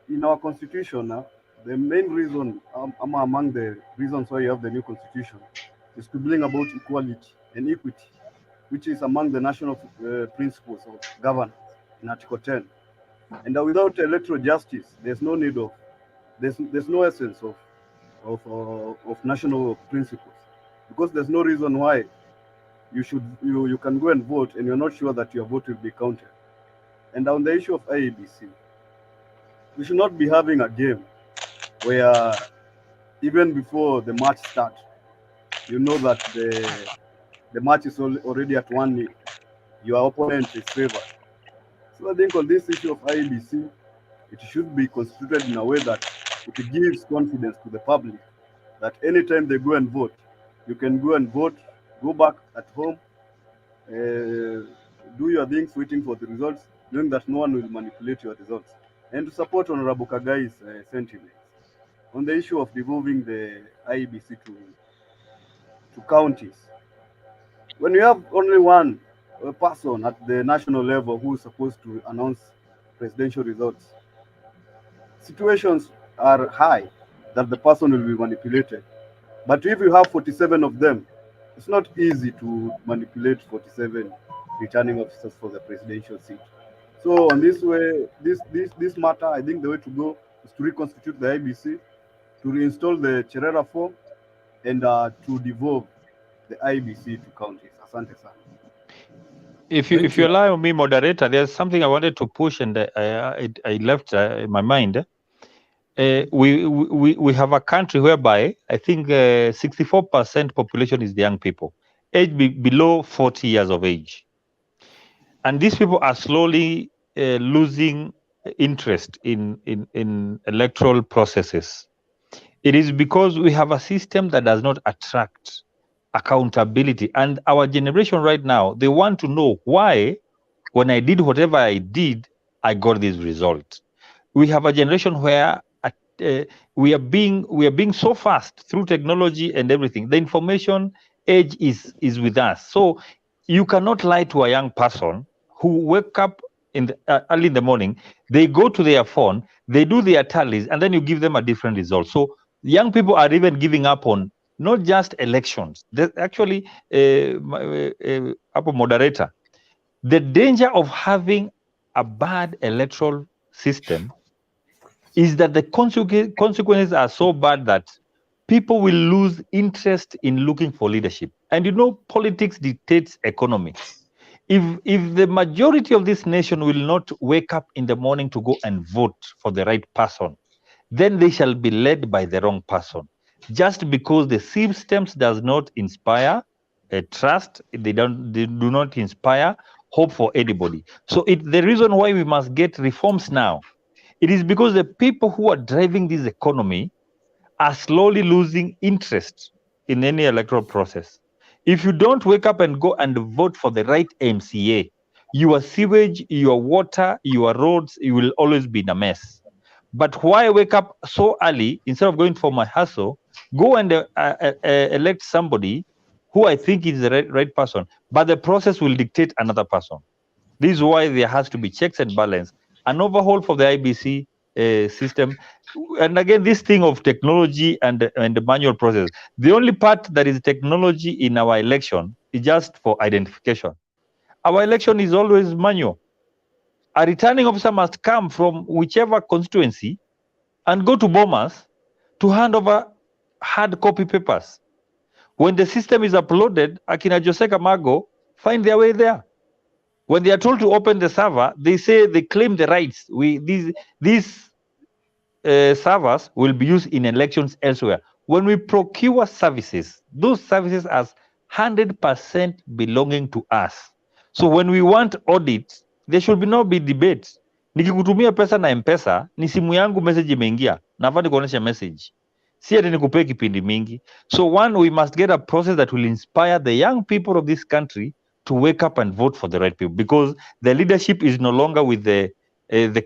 in our constitution, the main reason, among the reasons why you have the new constitution, is to bring about equality and equity, which is among the national principles of governance in Article 10. And without electoral justice, there's no need of, there's no essence of national principles, because there's no reason why you can go and vote and you're not sure that your vote will be counted. And on the issue of IEBC, we should not be having a game where even before the match starts, you know that the match is already at 1-0. Your opponent is favored. So I think on this issue of IEBC, it should be constituted in a way that it gives confidence to the public that anytime they go and vote, you can go and vote, go back at home, do your things waiting for the results, knowing that no one will manipulate your results. And to support Honorable Kagai's sentiments on the issue of devolving the IEBC to counties. When you have only one person at the national level who is supposed to announce presidential results, situations are high that the person will be manipulated. But if you have 47 of them, it's not easy to manipulate 47 returning officers for the presidential seat. So on this way, this matter, I think the way to go is to reconstitute the IBC, to reinstall the Cherera form, and to devolve the IBC to counties. Asante sana. If Thank you you. allow me, moderator, there's something I wanted to push, and I left in my mind. We have a country whereby I think 64% population is the young people, age below 40 years of age, and these people are slowly losing interest in electoral processes. It is because we have a system that does not attract accountability, and our generation right now, they want to know why, when I did whatever I did, I got this result. We have a generation where we are being so fast through technology and everything. The information age is with us, so you cannot lie to a young person who wake up in the, early in the morning. They go to their phone, they do their tallies, and then you give them a different result. So young people are even giving up on not just elections. Actually, moderator, the danger of having a bad electoral system is that the consequences are so bad that people will lose interest in looking for leadership. And you know, politics dictates economy. If the majority of this nation will not wake up in the morning to go and vote for the right person, then they shall be led by the wrong person. Just because the systems does not inspire trust, they do not inspire hope for anybody. So the reason why we must get reforms now, it is because the people who are driving this economy are slowly losing interest in any electoral process. If you don't wake up and go and vote for the right MCA, your sewage, your water, your roads, you will always be in a mess. But why wake up so early instead of going for my hustle? Go and elect somebody who I think is the right person, but the process will dictate another person. This is why there has to be checks and balance, an overhaul for the IBC system. And again, this thing of technology and the manual process, the only part that is technology in our election is just for identification. Our election is always manual. A returning officer must come from whichever constituency and go to Bomas to hand over hard copy papers. When the system is uploaded, Akina Joseka Mago find their way there. When they are told to open the server, they say they claim the rights. These servers will be used in elections elsewhere. When we procure services, those services are 100% belonging to us. So when we want audits, there should not be debates. Nikikutumia pesa na M-Pesa, ni simu yangu message imeingia, nafaa nikuonesha message. Si ati nikupee kipindi mingi. So one, we must get a process that will inspire the young people of this country to wake up and vote for the right people, because the leadership is no longer with the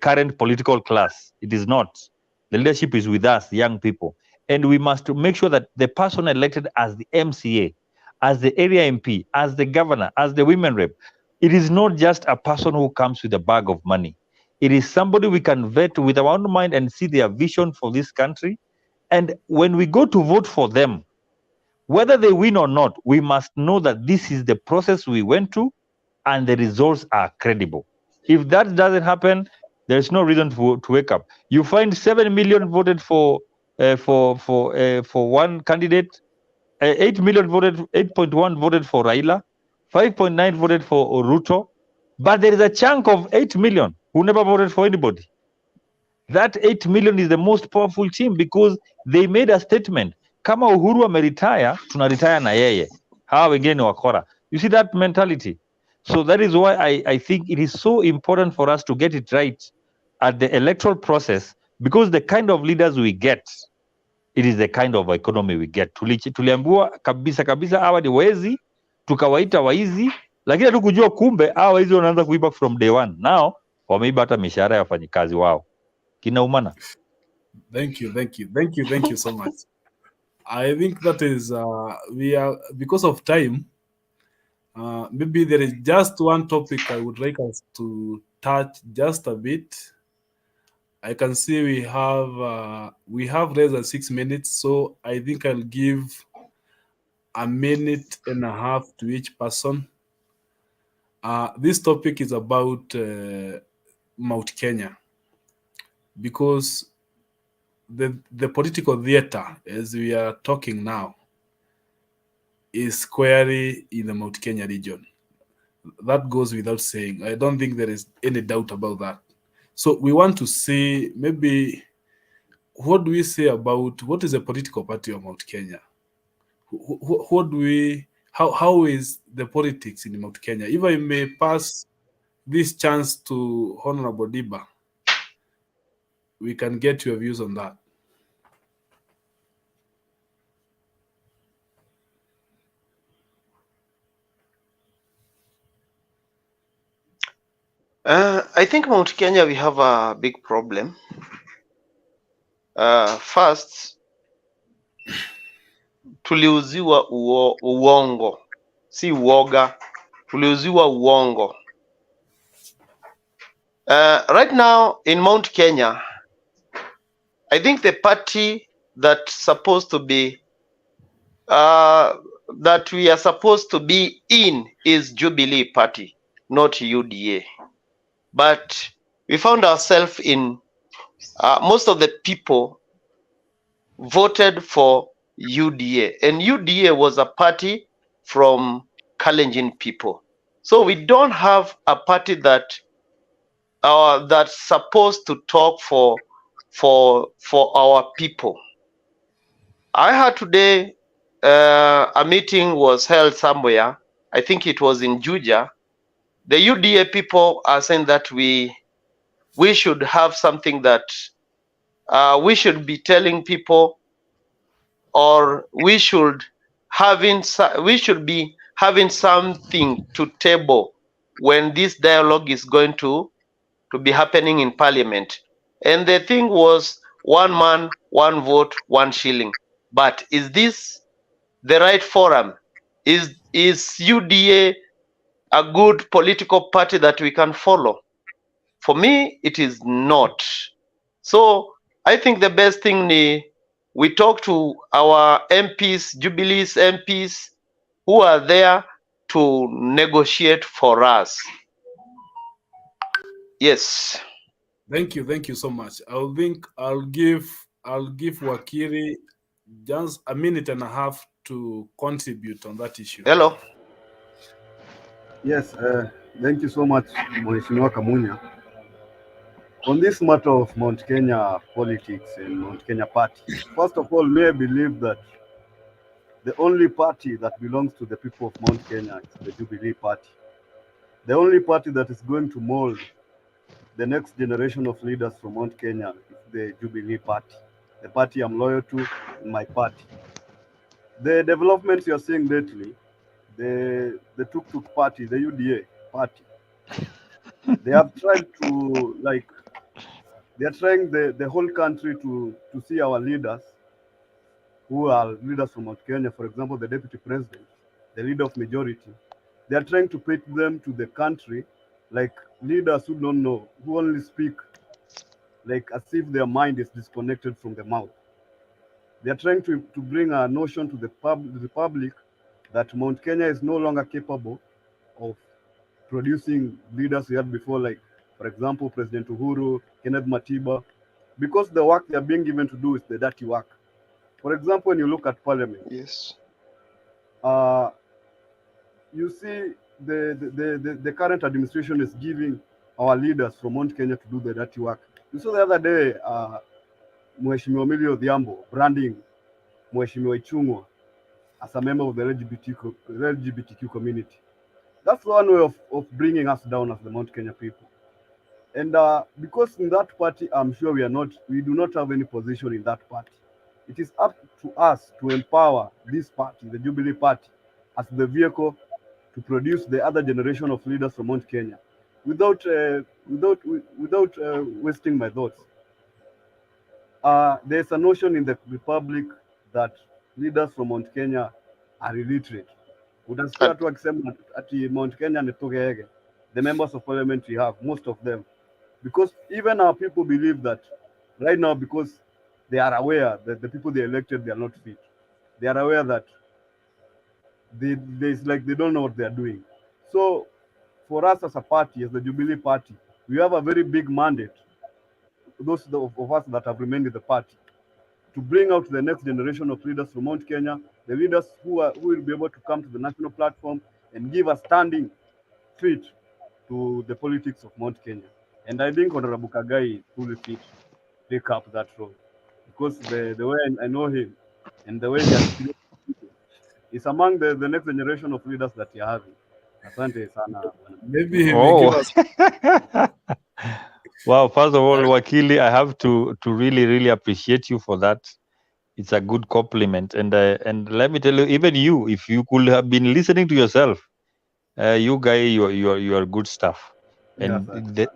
current political class. It is not. The leadership is with us, young people. And we must make sure that the person elected as the MCA, as the area MP, as the governor, as the women rep, it is not just a person who comes with a bag of money. It is somebody we can vet with our own mind and see their vision for this country. And when we go to vote for them, whether they win or not, we must know that this is the process we went to and the results are credible. If that doesn't happen, there's no reason to wake up. You find 7 million voted for one candidate, 8 million voted, 8.1 voted for Raila, 5.9 voted for Ruto, but there is a chunk of 8 million who never voted for anybody. That 8 million is the most powerful team because they made a statement. Kama Uhuru ameretire, tunaretire na yeye. Hawa wengine ni wakora. You see that mentality? So that is why I think it is so important for us to get it right at the electoral process, because the kind of leaders we get, it is the kind of economy we get. Tuliambiwa kabisa hawa ni wezi, tukawaita waizi, lakini hatukujua kumbe hawa waizi wanaanza kuiba from day one. Now wameiba hata mishahara ya wafanyikazi wao. Kinaumana. Thank you so much. I think that is we are, because of time, maybe there is just one topic I would like us to touch just a bit. I can see we have less than 6 minutes, so I think I'll give a minute and a half to each person. This topic is about Mount Kenya, because the political theater, as we are talking now, is squarely in the Mount Kenya region. That goes without saying. I don't think there is any doubt about that. So we want to see, maybe, what do we say about what is the political party of Mount Kenya? What do we, how is the politics in Mount Kenya? If I may pass this chance to Honorable Diba, we can get your views on that. I think Mount Kenya, we have a big problem. First, tuliuziwa uongo, si uoga, tuliuziwa uongo. Right now in Mount Kenya, I think the party that's supposed to be that we are supposed to be in is Jubilee Party, not UDA. But we found ourselves in most of the people voted for UDA, and UDA was a party from Kalenjin people. So we don't have a party that's supposed to talk for our people. I heard today a meeting was held somewhere. I think it was in Juja. The UDA people are saying that we should have something that we should be telling people, or we should be having something to table when this dialogue is going to be happening in Parliament. And the thing was 1 man, 1 vote, 1 shilling. But is this the right forum? Is UDA a good political party that we can follow? For me, it is not. So I think the best thing is we talk to our MPs, Jubilee's MPs, who are there to negotiate for us. Yes. Thank you so much. I'll give Wakiri just a minute and a half to contribute on that issue. Hello. Yes, thank you so much, Mheshimiwa Kamunya. On this matter of Mount Kenya politics and Mount Kenya party, first of all, may I believe that the only party that belongs to the people of Mount Kenya is the Jubilee Party. The only party that is going to mold the next generation of leaders from Mount Kenya is the Jubilee Party, the party I'm loyal to in my party. The developments you're seeing lately, the Tuk Party, the UDA party, they have tried to, like, they're trying the whole country to see our leaders, who are leaders from Mount Kenya, for example, the deputy president, the leader of majority. They are trying to paint them to the country like leaders who don't know, who only speak like as if their mind is disconnected from the mouth. They are trying to bring a notion to the public that Mount Kenya is no longer capable of producing leaders we had before, like, for example, President Uhuru, Kenneth Matiba, because the work they are being given to do is the dirty work. For example, when you look at Parliament, Yes. You see the current administration is giving our leaders from Mount Kenya to do the dirty work. You saw the other day, Mheshimiwa Emilio Odhiambo branding Mheshimiwa Ichung'wa as a member of the LGBTQ community. That's one way of bringing us down as the Mount Kenya people. And because in that party, I'm sure we do not have any position in that party. It is up to us to empower this party, the Jubilee Party, as the vehicle to produce the other generation of leaders from Mount Kenya. Without wasting my thoughts, there's a notion in the Republic that leaders from Mount Kenya are illiterate. Utasikia watu wakisema ati Mount Kenya ni tugege. The members of parliament we have, most of them, because even our people believe that right now, because they are aware that the people they elected, they are not fit. They are aware that they don't know what they are doing. So for us as a party, as the Jubilee Party, we have a very big mandate, those of us that have remained in the party, to bring out the next generation of leaders from Mount Kenya, the leaders who will be able to come to the national platform and give a standing fit to the politics of Mount Kenya. And I think Honorable Kagai is fully fit to take up that role, because the way I know him and the way he has is among the next generation of leaders that you're having. Asante sana. Maybe he may give us. Wow, first of all, Wakili, I have to really appreciate you for that. It's a good compliment, and let me tell you, even you, if you could have been listening to yourself, you guy, you are good stuff, and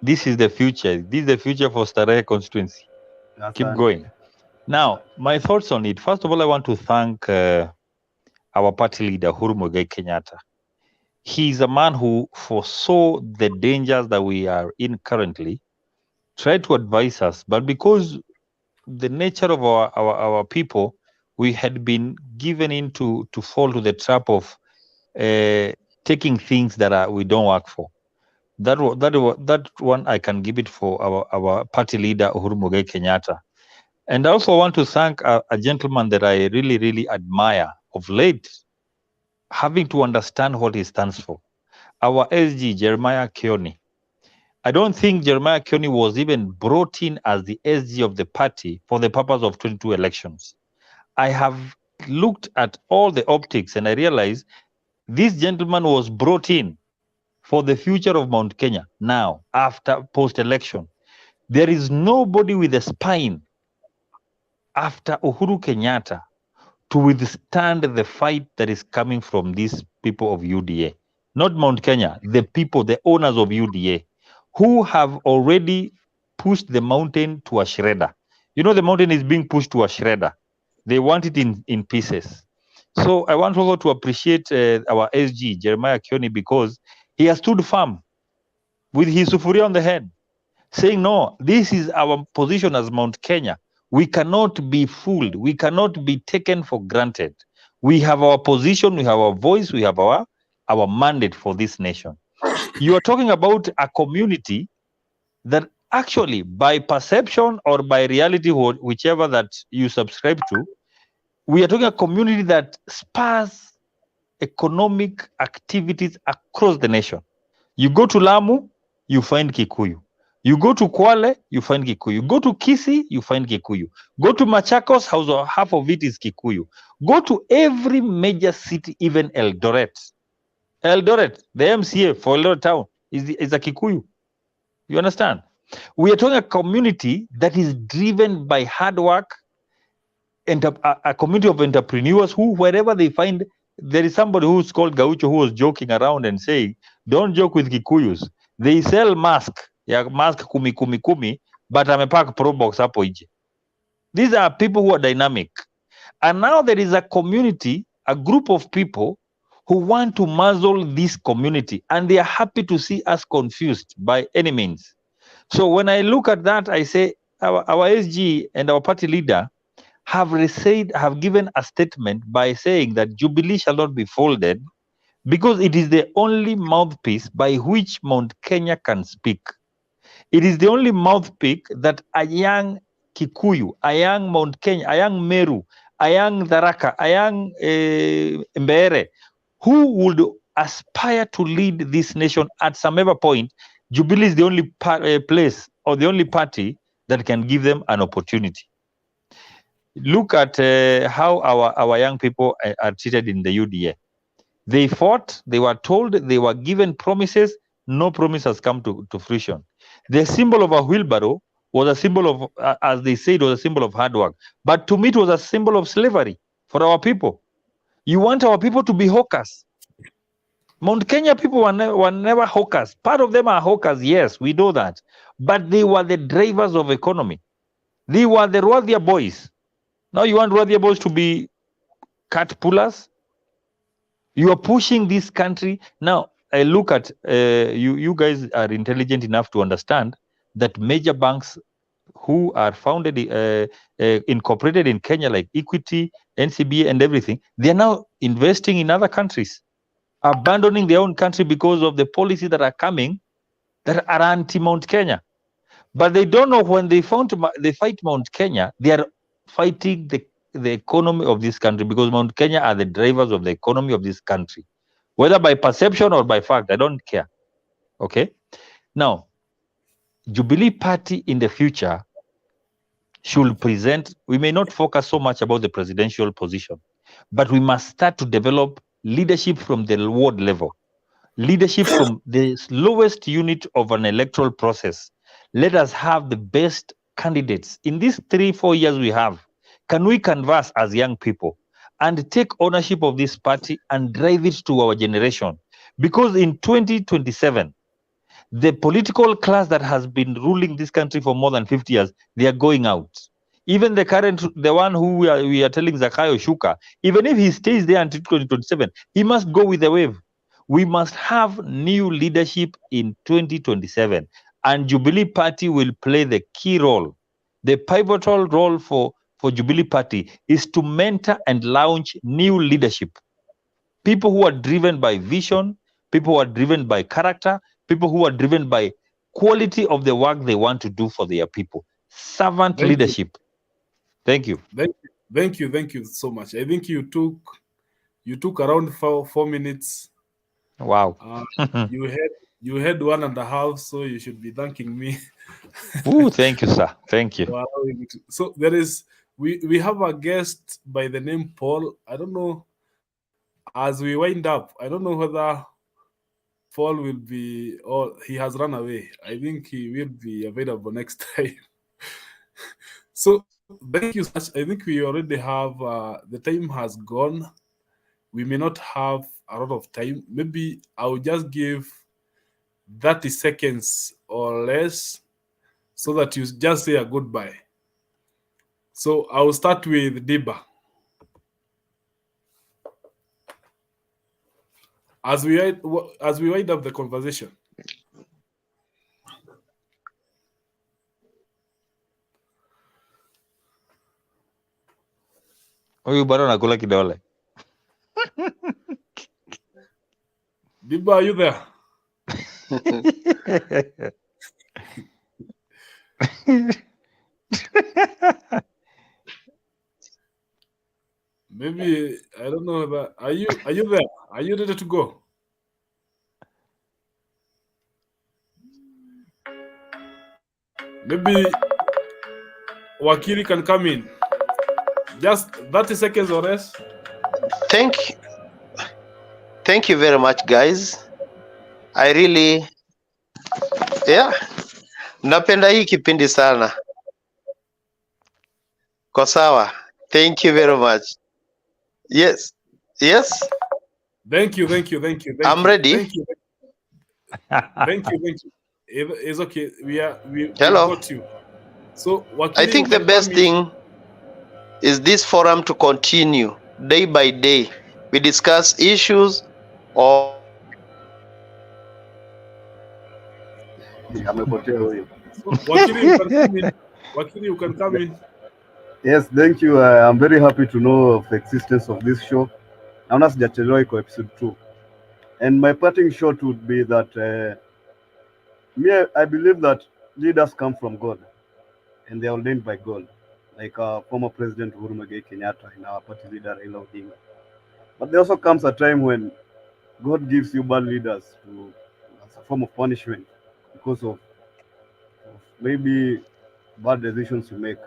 this is the future. This is the future for Starehe constituency. Keep going. Now, my thoughts on it. First of all, I want to thank our party leader, Uhuru Muigai Kenyatta. He's a man who foresaw the dangers that we are in currently, tried to advise us, but because the nature of our people, we had been given into to fall to the trap of taking things that we don't work for. That one I can give it for our party leader, Uhuru Muigai Kenyatta. And I also want to thank a gentleman that I really admire of late, having to understand what he stands for. Our SG, Jeremiah Kioni. I don't think Jeremiah Kioni was even brought in as the SG of the party for the purpose of 22 elections. I have looked at all the optics and I realized this gentleman was brought in for the future of Mount Kenya now, after post-election. There is nobody with a spine after Uhuru Kenyatta to withstand the fight that is coming from these people of UDA. Not Mount Kenya, the people, the owners of UDA, who have already pushed the mountain to a shredder. You know, the mountain is being pushed to a shredder. They want it in pieces. So I want also to appreciate our SG, Jeremiah Kioni, because he has stood firm with his sufuria on the head, saying, no, this is our position as Mount Kenya. We cannot be fooled. We cannot be taken for granted. We have our position, we have our voice, we have our mandate for this nation. You are talking about a community that actually, by perception or by reality, whichever that you subscribe to, we are talking a community that spurs economic activities across the nation. You go to Lamu, you find Kikuyu. You go to Kwale, you find Kikuyu. Go to Kisii, you find Kikuyu. Go to Machakos, half of it is Kikuyu. Go to every major city, even Eldoret. Eldoret, the MCA for Eldoret town is a Kikuyu. You understand? We are talking a community that is driven by hard work, and a community of entrepreneurs who, wherever they find, there is somebody who's called Gaucho who was joking around and saying, don't joke with Kikuyus. They sell mask kumi, but amepack pro box hapo nje. These are people who are dynamic. And now there is a community, a group of people who want to muzzle this community, and they are happy to see us confused by any means. So when I look at that, I say our SG and our party leader have given a statement by saying that Jubilee shall not be folded because it is the only mouthpiece by which Mount Kenya can speak. It is the only mouthpiece that a young Kikuyu, a young Mount Kenya, a young Meru, a young Tharaka, a young Mbeere, who would aspire to lead this nation at some ever point, Jubilee is the only place or the only party that can give them an opportunity. Look at how our young people are treated in the UDA. They fought, they were told, they were given promises, no promise has come to fruition. The symbol of a wheelbarrow was a symbol of, as they said, was a symbol of hard work. But to me, it was a symbol of slavery for our people. You want our people to be hawkers. Mount Kenya people were never hawkers. Part of them are hawkers, yes, we know that. But they were the drivers of economy. They were the Rwadhia boys. Now you want Rwadhia boys to be cat pullers? You are pushing this country. Now, I look at, you guys are intelligent enough to understand that major banks who are founded, incorporated in Kenya, like Equity, NCBA and everything, they are now investing in other countries, abandoning their own country because of the policies that are coming that are anti-Mount Kenya. But they don't know when they fight Mount Kenya, they are fighting the economy of this country, because Mount Kenya are the drivers of the economy of this country, whether by perception or by fact. I don't care. Okay. Now, Jubilee Party in the future should present, we may not focus so much about the presidential position, but we must start to develop leadership from the ward level, leadership from the lowest unit of an electoral process. Let us have the best candidates. In these 3-4 years we have, can we converse as young people and take ownership of this party and drive it to our generation? Because in 2027, the political class that has been ruling this country for more than 50 years, they are going out. Even the one who we are telling Zakayo Shuka, even if he stays there until 2027, he must go with the wave. We must have new leadership in 2027, and Jubilee Party will play the key role. The pivotal role for Jubilee Party is to mentor and launch new leadership. People who are driven by vision, people who are driven by character, people who are driven by quality of the work they want to do for their people. Servant leadership. Thank you. Thank you so much. I think you took around 4 minutes. Wow. You had 1.5, so you should be thanking me. Ooh, thank you, sir. Thank you. So we have a guest by the name Paul. I don't know, as we wind up, I don't know whether Paul will be, or he has run away. I think he will be available next time. So thank you so much. I think we already have, the time has gone. We may not have a lot of time. Maybe I'll just give 30 seconds or less so that you just say a goodbye. So I'll start with Diba. As we wind up the conversation. Huyu bado anakula kidole. Diba, are you there? Maybe, I don't know that. Are you there? Are you ready to go? Maybe Wakili can come in. Just 30 seconds or less. Thank you very much, guys. I really, napenda hii kipindi sana. Kwa sawa. Thank you very much. Yes. Thank you. I'm ready. Thank you. It's okay. We Hello. got you. So Wakili, I think the best thing is this forum to continue day by day. We discuss issues or Wakili, you can come in. Yes, thank you. I'm very happy to know of the existence of this show. Naona sijachelewa iko episode 2. And my parting shot would be that I believe that leaders come from God and they are ordained by God, like our former President Uhuru Muigai Kenyatta and our party leader Raila Odinga. But there also comes a time when God gives you bad leaders as a form of punishment because of maybe bad decisions you make.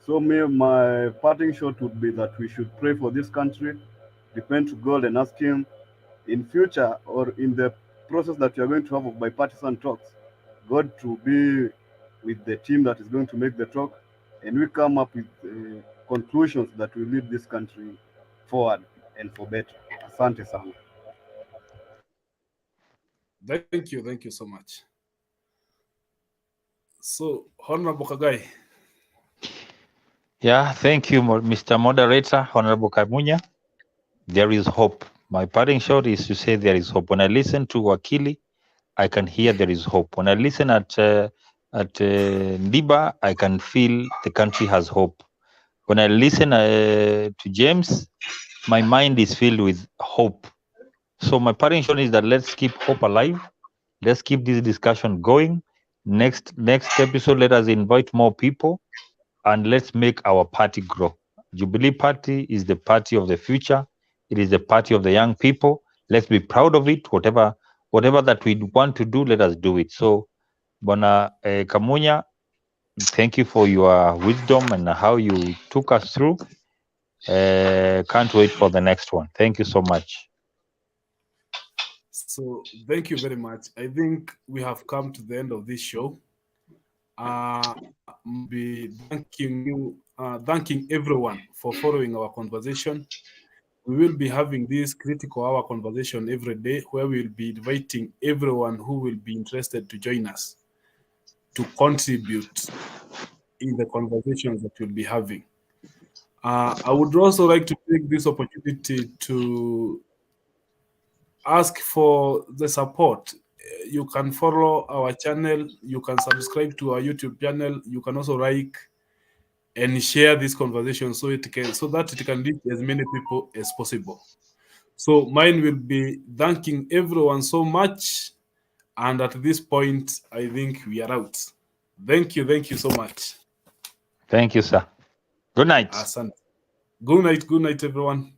So my parting shot would be that we should pray for this country, depend to God and ask Him in future or in the process that we are going to have of bipartisan talks, God to be with the team that is going to make the talk, and we come up with conclusions that will lead this country forward and for better. Asante sana. Thank you so much. So, Honorable Kagai. Yeah, thank you, Mr. Moderator, Honorable Kamunya. There is hope. My parting shot is to say there is hope. When I listen to Wakili, I can hear there is hope. When I listen at Ndiba, I can feel the country has hope. When I listen to James, my mind is filled with hope. So my parting shot is that let's keep hope alive. Let's keep this discussion going. Next episode, let us invite more people and let's make our party grow. Jubilee Party is the party of the future. It is the party of the young people. Let's be proud of it. Whatever that we want to do, let us do it. So, Bona Kamunya, thank you for your wisdom and how you took us through. Can't wait for the next one. Thank you so much. So thank you very much. I think we have come to the end of this show. Be thanking you, thanking everyone for following our conversation. We will be having this critical hour conversation every day where we will be inviting everyone who will be interested to join us to contribute in the conversations that we'll be having. I would also like to take this opportunity to ask for the support. You can follow our channel, you can subscribe to our YouTube channel, you can also like and share this conversation so that it can reach as many people as possible. So mine will be thanking everyone so much, and at this point I think we are out. Thank you so much. Thank you, sir. Good night. Asante. Good night everyone.